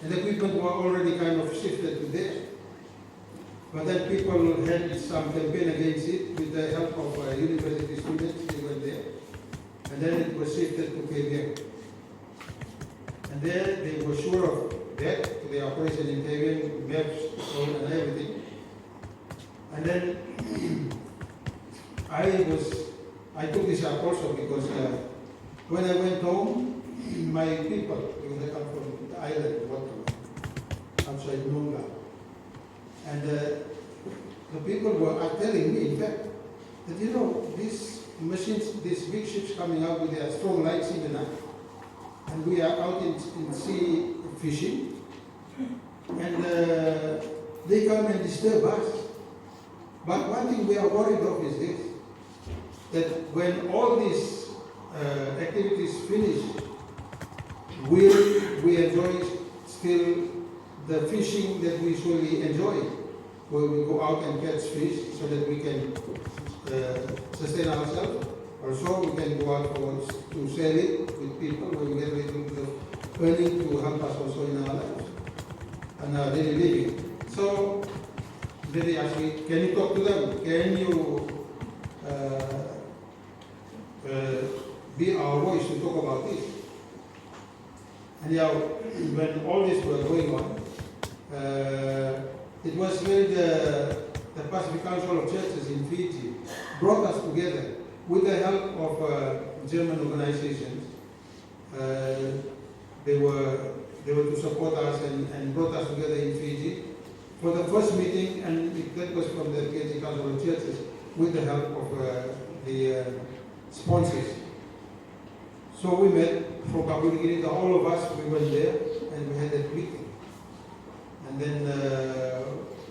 and the equipment were already kind of shifted to there. But then people had some campaign against it with the help of university students, they went there. And then it was shifted to KBM. And there they were sure of that, the operation in KBM, maps, and everything. And then I took this up also because when I went home, my people, because I come from the island, outside Nunga, and the people were telling me, in fact, that these machines, these big ships coming out with their strong lights in the night, and we are out in sea fishing, and they come and disturb us. But one thing we are worried of is this, that when all these activities finish, will we enjoy still the fishing that we usually enjoy, where we go out and catch fish so that we can sustain ourselves. Also, we can go out to sell it with people where we get a little bit of earning to help us also in our lives and our daily living. So, they asked me, can you talk to them? Can you be our voice to talk about this? And yeah, when all this was going on, it was when the Pacific Council of Churches in Fiji brought us together with the help of German organizations. They were to support us and brought us together in Fiji for the first meeting, and that was from the PNG Council of Churches with the help of the sponsors. So we met from Papua New Guinea, all of us, we went there and we had that meeting. And then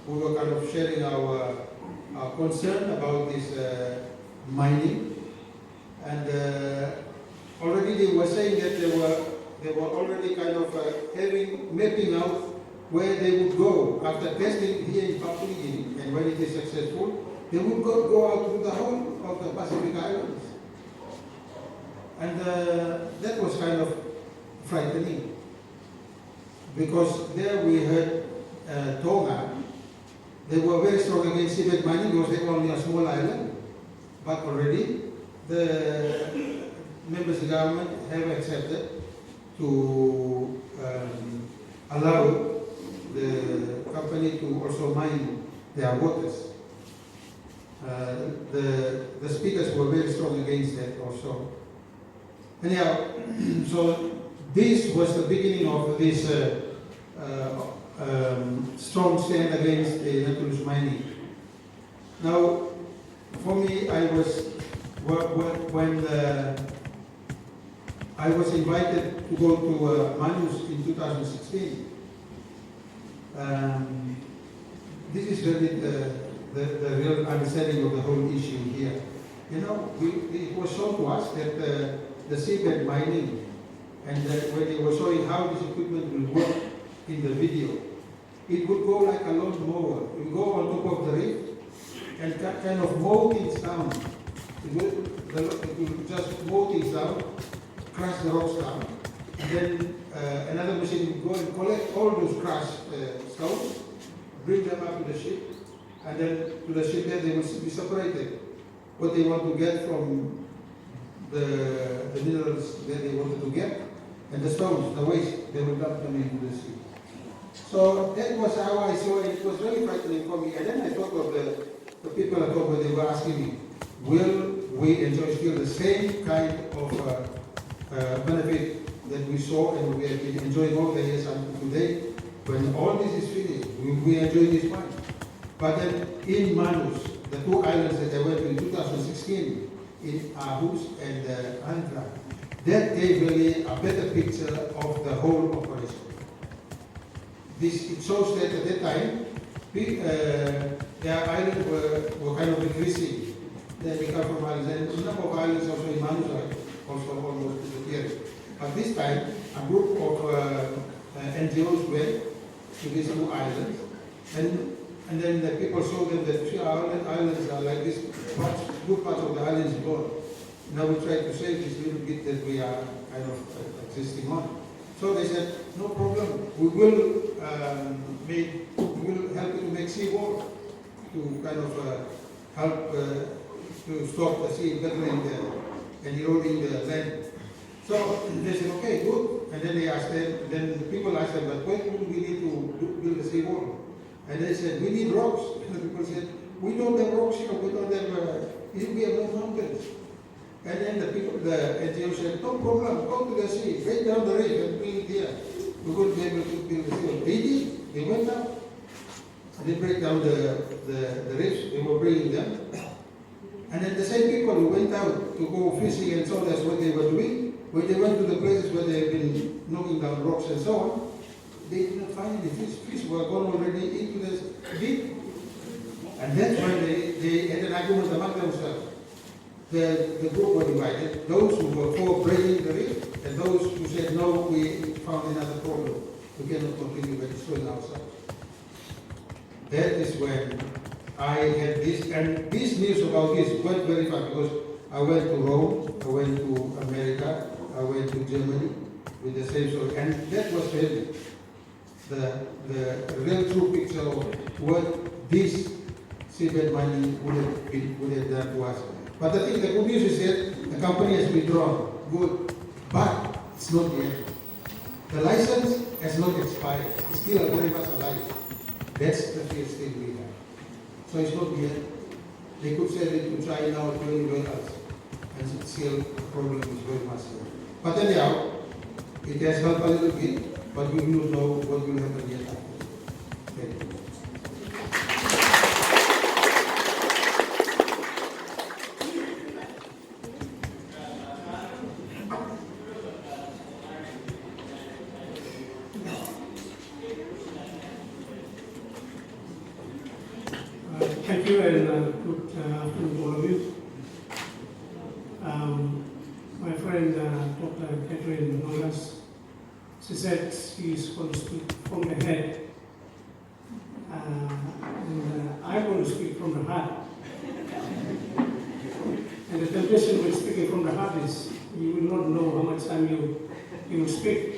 we were kind of sharing our concern about this mining. And already they were saying that they were already kind of mapping out where they would go after testing here in Papua New Guinea. And when it is successful, they would go out to the whole of the Pacific Islands. And that was kind of frightening, because there we heard Tonga. They were very strong against seabed mining because they were only a small island, but already the members of the government have accepted to allow the company to also mine their waters. The speakers were very strong against that also. Anyhow, so this was the beginning of this strong stand against the naturalist mining. Now, for me, I was when I was invited to go to Manus in 2016. This is really the real understanding of the whole issue here. You know, it was shown to us that the seabed mining, and that when they were showing how this equipment will work in the video, it would go like a lawn mower. It would go on top of the reef and kind of mow things down. It would just mow things down, crush the rocks down, and then another machine would go and collect all those crushed stones, bring them up to the ship, and then to the ship there they will be separated. What they want to get from the minerals that they wanted to get, and the stones, the waste, they will dump them into the sea. So that was how I saw it. It was very frightening for me. And then I thought of the people at home, they were asking me, will we enjoy still the same kind of benefit that we saw and we have been enjoying all the years until today? When all this is finished, we enjoy this mine. But then in Manus, the two islands that I went to in 2016, in Ahus and Andra, that gave really a better picture of the whole operation. It shows that at that time, their islands were kind of decreasing. They become from islands, and a number of islands also in Manus are also almost disappearing. But this time, a group of NGOs went to these two islands, and then the people showed them that three islands are like this, good part of the island is gone. Now we try to save this little bit that we are kind of existing on. So they said, no problem, we will help you to make seawall to kind of help to stop the sea bettering and eroding the land. So they said, okay, good. And then they asked them, then the people asked them, but when do we need to build a seawall? And they said, we need rocks. And the people said, we don't have rocks here, we don't have, we have no mountains. And then the people, the NGO said, no problem, go to the sea, break down the reef and build it here. We will be able to build the sea. They did, they went down. They break down the reefs, they were bringing them. And then the same people who went out to go fishing and so that's what they were doing, when they went to the places where they had been knocking down rocks and so on, they did not find any fish. Fish were gone already into the deep. And that's when they had an argument among themselves. The group were divided, those who were for breaking the reef, and those who said, no, we found another problem. We cannot continue by destroying ourselves. That is when I had this, and this news about this went very fast, because I went to Rome, I went to America, I went to Germany with the same story, and that was really the real true picture of what this seabed mining would have done to us. But I think the good news is that the company has withdrawn. Good. But it's not yet. The license has not expired. It's still very much alive. That's the fear still we have. So it's not yet. They could sell it to China or to anywhere else. And still the problem is very much there. But anyhow, it has helped a little bit, but we will not know what will happen yet after. Thank you. Thank you and good afternoon to all of you. My friend Dr. Catherine Nolas, she said she's going to speak from the head. And I'm going to speak from the heart. And the temptation with speaking from the heart is you will not know how much time you will speak.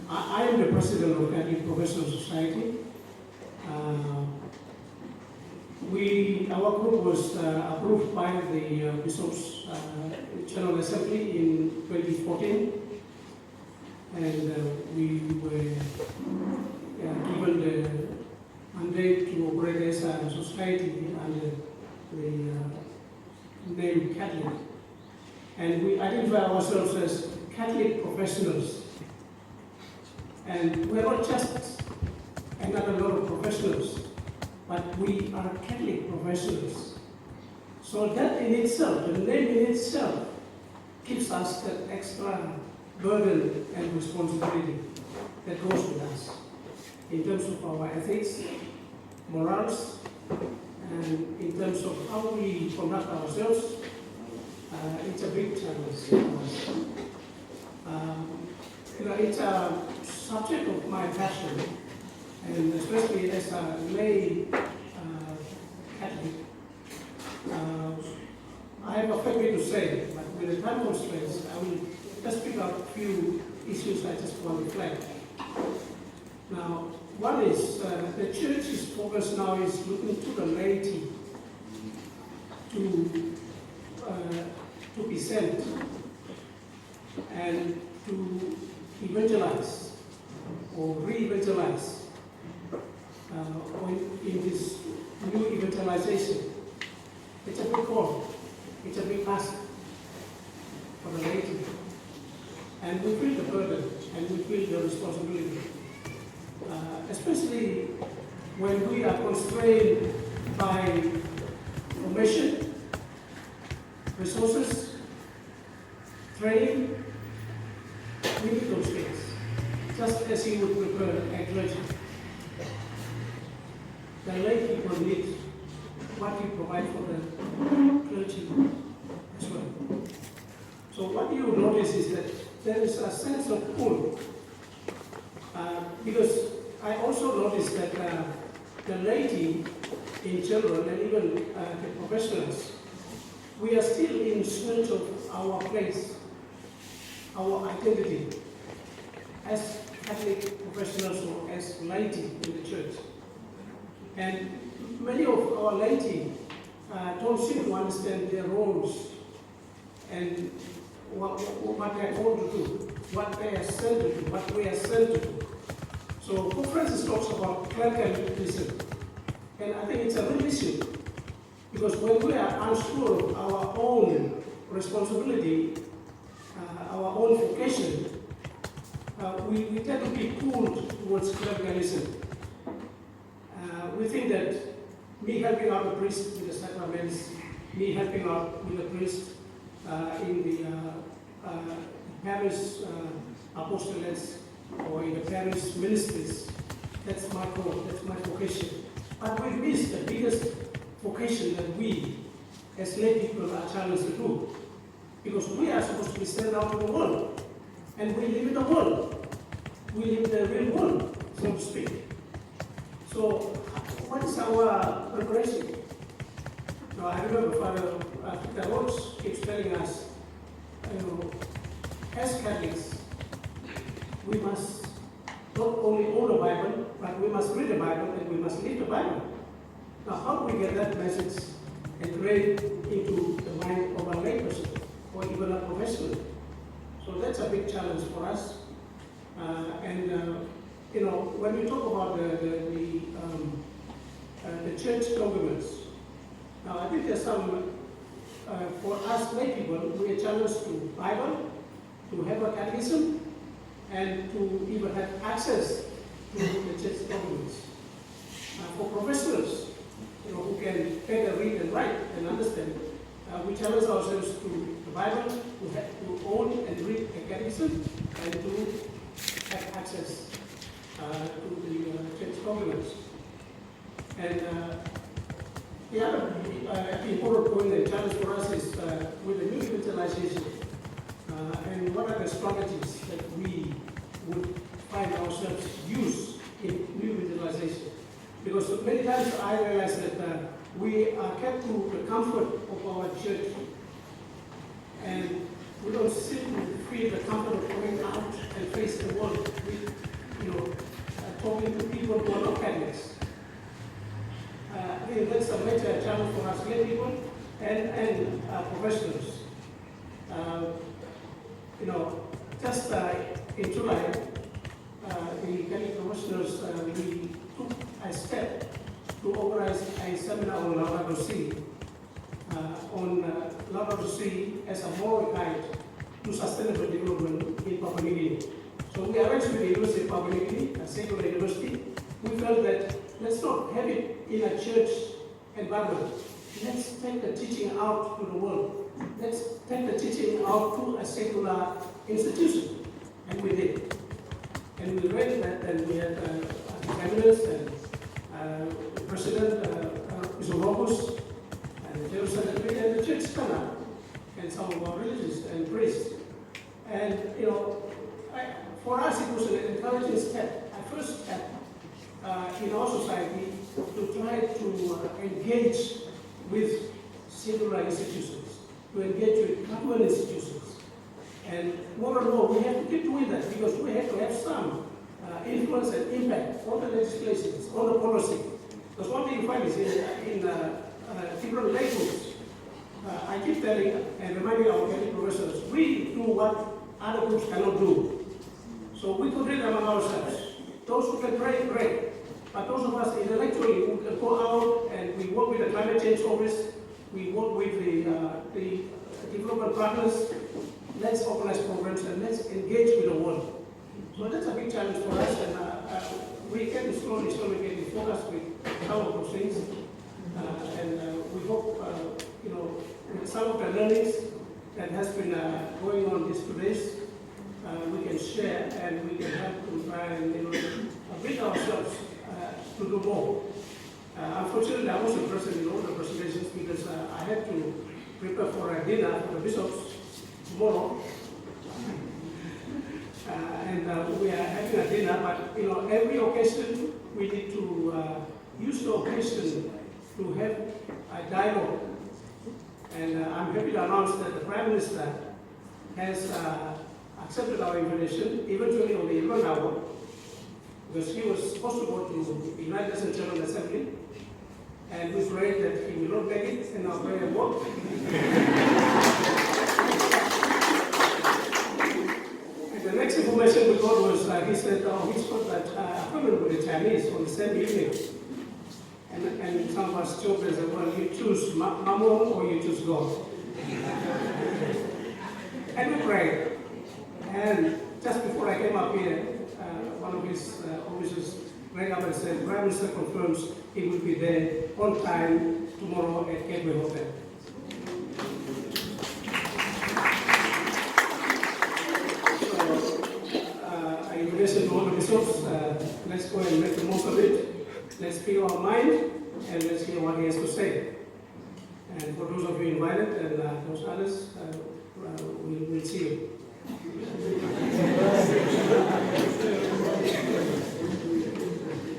I am the president of Catholic Professional Society. Our group was approved by the Bishops' General Assembly in 2014, and we were given the mandate to operate as a society under the name Catholic. And we identify ourselves as Catholic professionals. And we're not just another lot of professionals, but we are Catholic professionals. So So that in itself, the name in itself, gives us that extra burden and responsibility that goes with us in terms of our ethics, morals, and in terms of how we conduct ourselves. It's a big challenge for us. It's a subject of my passion, and especially as a lay Catholic. I have a fair bit to say, but with the time constraints, I will just pick up a few issues I just want to flag. Now, one is the church's focus now is looking to the laity to be sent and to evangelize or re-evangelize in this new evangelization. It's a big call. It's a big ask for the laity. And we feel the burden and we feel the responsibility. Especially when we are constrained by formation, resources, training, we need those things, just as you would prepare a clergy. The lay people need what you provide for the clergy as well. So what you notice is that there is a sense of pull, because I also noticed that the laity in general and even the professionals, we are still in search of our place, our identity as Catholic professionals or as laity in the church. And many of our laity don't seem to understand their roles and what they are called to do, what they are sent to do, what we are sent to do. So Pope Francis talks about clericalism, and I think it's a real issue, because when we are unsure of our own responsibility, our own vocation, we tend to be pulled towards clericalism. We think that me helping out the priest with the sacraments, me helping out with the priest in the parish apostolates or in the parish ministries, that's my call, that's my vocation. But we miss the biggest vocation that we as lay people are challenged to do, because we are supposed to be sent out to the world, and we live in the world. We live in the real world, so to speak. So, what is our preparation? Now, I remember Father Rhodes keeps telling us, as Catholics, we must not only own the Bible, but we must read the Bible and we must live the Bible. Now, how do we get that message engraved into the mind of a layperson or even a professional? So that's a big challenge for us. When we talk about the church documents, now I think there's some, for us lay people, we are challenged to Bible, to have a catechism, and to even have access to the church documents. For professionals, who can better read and write and understand, we challenge ourselves to the Bible, to own and read a catechism, and to have access to the church documents. And the other important point and challenge for us is with the new utilization, and what are the strategies that we would find ourselves use in new utilization. Because many times I realize that we are kept to the comfort of our church, and we don't seem to feel the comfort of going out and face the world with, talking to people who are not Catholics. I think that's a major challenge for us lay people and professionals. Just in July, the Catholic professionals, we took a step to organize a seminar on Labrador Sea, Labrador Sea as a moral guide to sustainable development in Papua New Guinea. So we arranged with the University of Papua New Guinea, a secular university. We felt that let's not have it in a church environment. let's take the teaching out to the world. Let's take the teaching out to a secular institution. And we did. And we read that, and we had cabinets and the president, Mr. Robus, and the general secretary, and the church scholar, and some of our religious and priests. And, you know, for us it was an encouraging step, a first step in our society to try to engage with secular institutions, to engage with government institutions. And more and more, we have to keep doing that because we have to have some influence and impact on the legislations, on the policy. Because one thing you find is in different lay groups, I keep telling and reminding our Catholic professors, we do what other groups cannot do. So we compete among ourselves. Those who can pray, pray. But those of us intellectually who can go out and we work with the climate change office, we work with the development partners, let's organize programs and let's engage with the world. So that's a big challenge for us, and we can slowly getting focused with some of those things. And we hope, you know, with some of the learnings that has been going on these 2 days, we can share and we can help to try and, you know, bring ourselves to do more. Unfortunately, I wasn't present in all the presentations because I had to prepare for a dinner for the bishops tomorrow. And we are having a dinner, but, you know, every occasion we need to use the occasion to have a dialogue. And I'm happy to announce that the Prime Minister has accepted our invitation, eventually on the 11th hour, because he was supposed to go to the United Nations General Assembly, and we pray that he will not make it in our prayer work. And the next information we got was he said, oh, he's got that appointment with the Chinese on the same evening. And some of us joked and said, well, you choose Mammon or you choose God. And we prayed. And just before I came up here, one of his officers rang up and said, Prime Minister confirms he will be there on time tomorrow at Gateway Hotel. So, I invitation to all the bishops, let's go and make the most of it. Let's speak our mind and let's hear what he has to say. And for those of you invited and those others, we'll see you.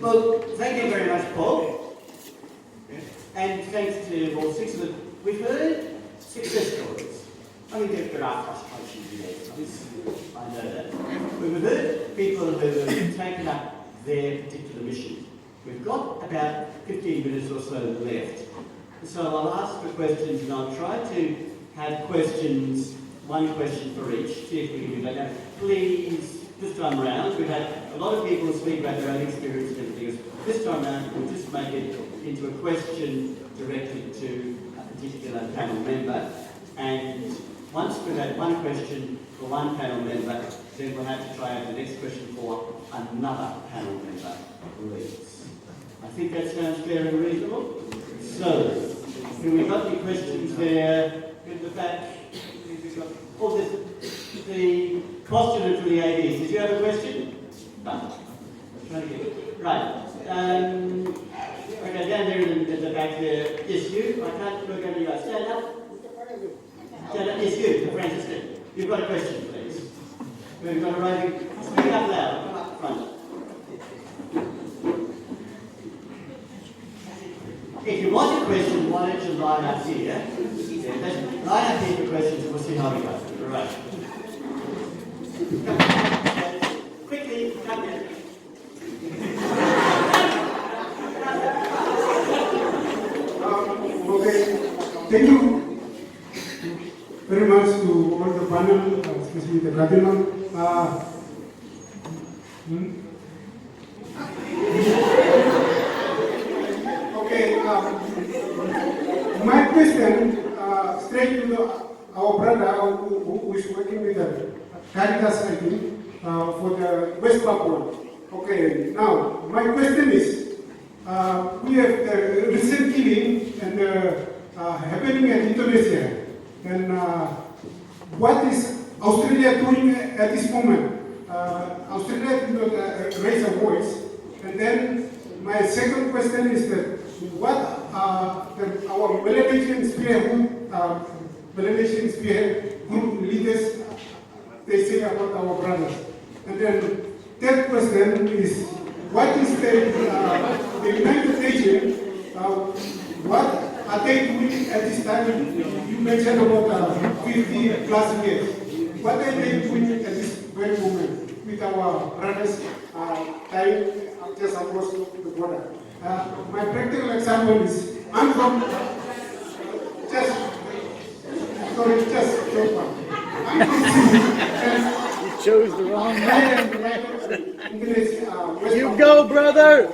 Well, thank you very much, Paul. And thanks to all 6 of them. We've heard success stories. I mean, there are frustrations in there. I know that. We've heard people who have taken up their particular mission. We've got about 15 minutes or so left. So I'll ask for questions and I'll try to have questions, one question for each. See if we can do that. Now, please, this time round, we've had a lot of people speak about their own experience and everything. This time round, we'll just make it into a question directed to a particular panel member. And once we've had one question for one panel member, then we'll have to try out the next question for another panel member, please. I think that sounds fair and reasonable. So, have we got any questions there at the back? Oh, the postulant for the ADs. Did you have a question? No. Trying to get it. Right. Okay, down there at the back there. Yes, you. I can't look over you guys. Stand up. Stand up. Yes, you, the Franciscan. You've got a question, please. We've got a rising. Speak up loud. Come up front. If you want a question, why don't you line up here? Line up here for questions and we'll see how we go. Right. Quickly, come here. Okay, thank you very much to all the panel, especially the cardinal. Okay, my question straight to our brother who is working with the Caritas, I think, for the West Papua. Okay, now my question is, we have the recent killing and happening in Indonesia. And what is Australia doing at this moment? Australia did not raise a voice. And then my second question is that what our Melanesian spearhead group leaders they say about our brothers. And then third question is what is the United Nations? What are they doing at this time? You mentioned about 50 plus years. What are they doing at this very moment with our brothers dying just across the border? My practical example is I'm from I'm from You chose the wrong man. West You go, brother!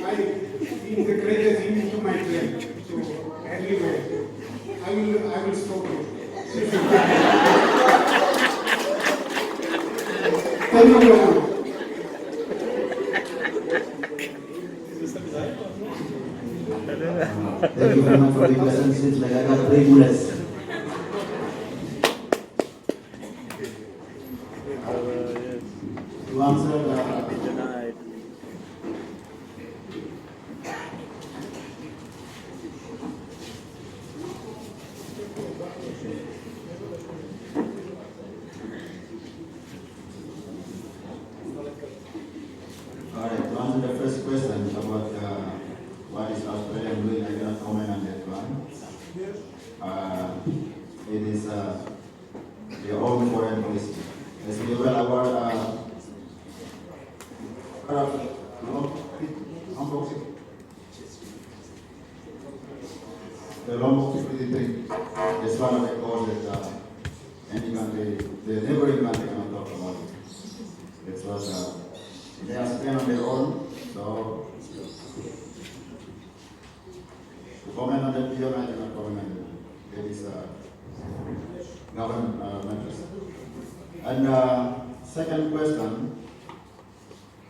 I integrated into my plan. So anyway, I will stop it. Thank you very much. Thank you very much for the question. Seems like I got 3 bullets. To answer Denied. alright, to answer the first question about what is Australia doing, I cannot comment on that one. It is their own foreign policy. As we well aware, the Lombok 53 is one of the causes that any country, the neighboring country cannot talk about it. It was, they are stand on their own, so to comment on that video, I cannot comment on it. It is government matters. And second question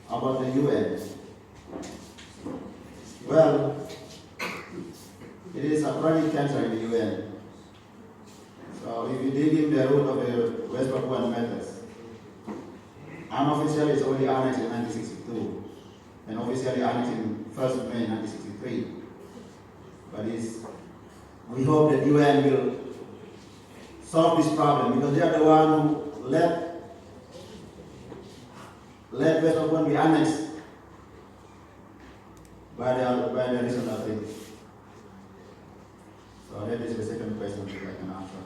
about the UN. Well, it is a chronic cancer in the UN. So if you dig in the root of the West Papuan matters, unofficially it's only annexed in 1962, and officially annexed in 1st of May 1963. But we hope that UN will solve this problem because they are the one who let West Papuan be annexed by the regional things. So that is the second question that I can answer.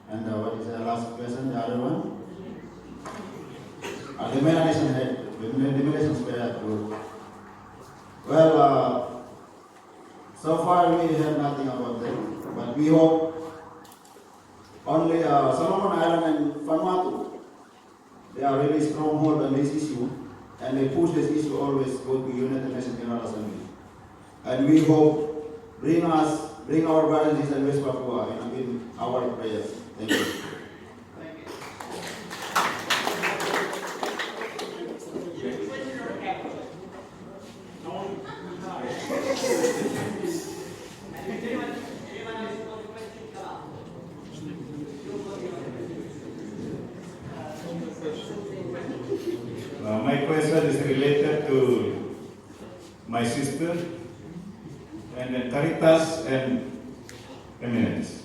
And what is the last question, the other one? The Melanesian head, the Melanesian spearhead group. Well, so far we have nothing about that, but we hope only Solomon Island and Vanuatu, they are really stronghold on this issue, and they push this issue always go to United Nations General Assembly. And we hope bring our brothers in West Papua in our prayers. Thank you. My question is related to my sister, and then Caritas and Eminence.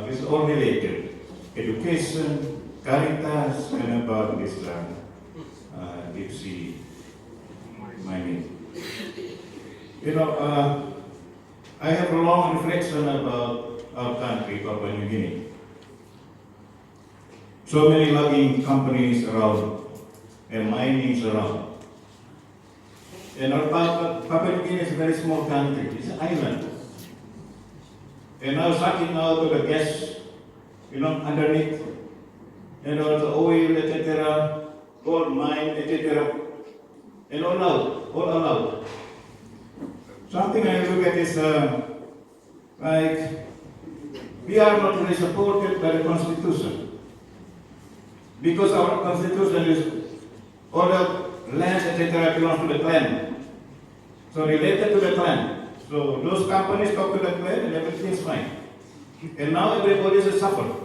It's all related. Education, Caritas, and about Islam, deep sea mining. You know, I have a long reflection about our country, Papua New Guinea. So many logging companies around and minings around. And our Papua New Guinea is a very small country. It's an island. And now sucking out of the gas, you know, underneath, and also oil, etc., gold mine, etc., and all allowed. Something I look at is like we are not really supported by the Constitution. Because our Constitution is all the lands, etc., belongs to the clan. So related to the clan. So those companies talk to the clan and everything's fine. And now everybody is suffering.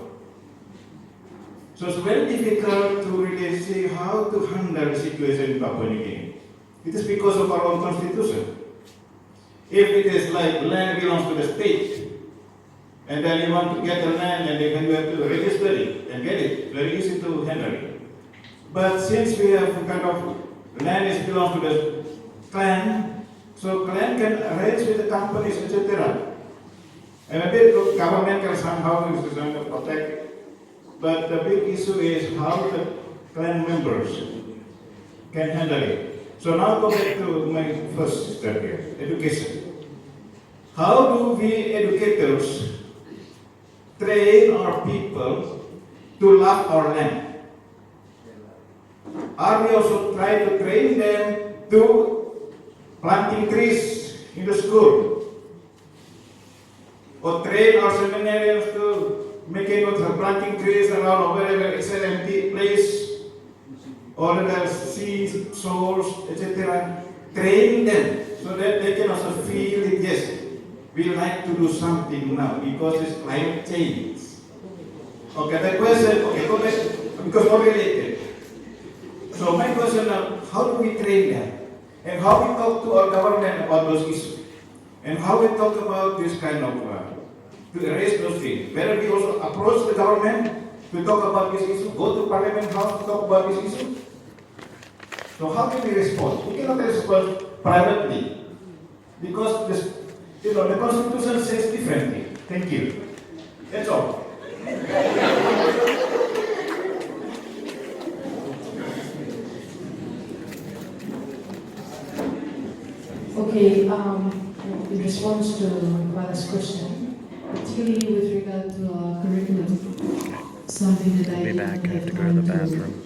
So it's very difficult to really see how to handle the situation in Papua New Guinea. It is because of our own constitution. If it is like land belongs to the state, and then you want to get the land and then you have to register it and get it, very easy to handle it. But since we have kind of land belongs to the clan, so clan can arrange with the companies, etc. And a bit of government can somehow protect. But the big issue is how the clan members can handle it. So now go back to my first step here, education. How do we educators train our people to love our land? Are we also trying to train them to planting trees in the school? Or train our seminarians to making planting trees around or wherever it's an empty place, or the seeds, souls, etc. Train them so that they can also feel it, yes, we like to do something now because it's climate change. Okay, the question, okay, go back, because more related. So my question now, how do we train them? And how we talk to our government about those issues? And how we talk about this kind of to erase those things. Whether we also approach the government to talk about this issue, go to Parliament House to talk about this issue. So how can we respond? We cannot respond privately because this, the Constitution says differently. Thank you. That's all. Okay, in response to Vada's question, particularly with regard to curriculum, something that I I'll be didn't back. I have have to go to the time bathroom.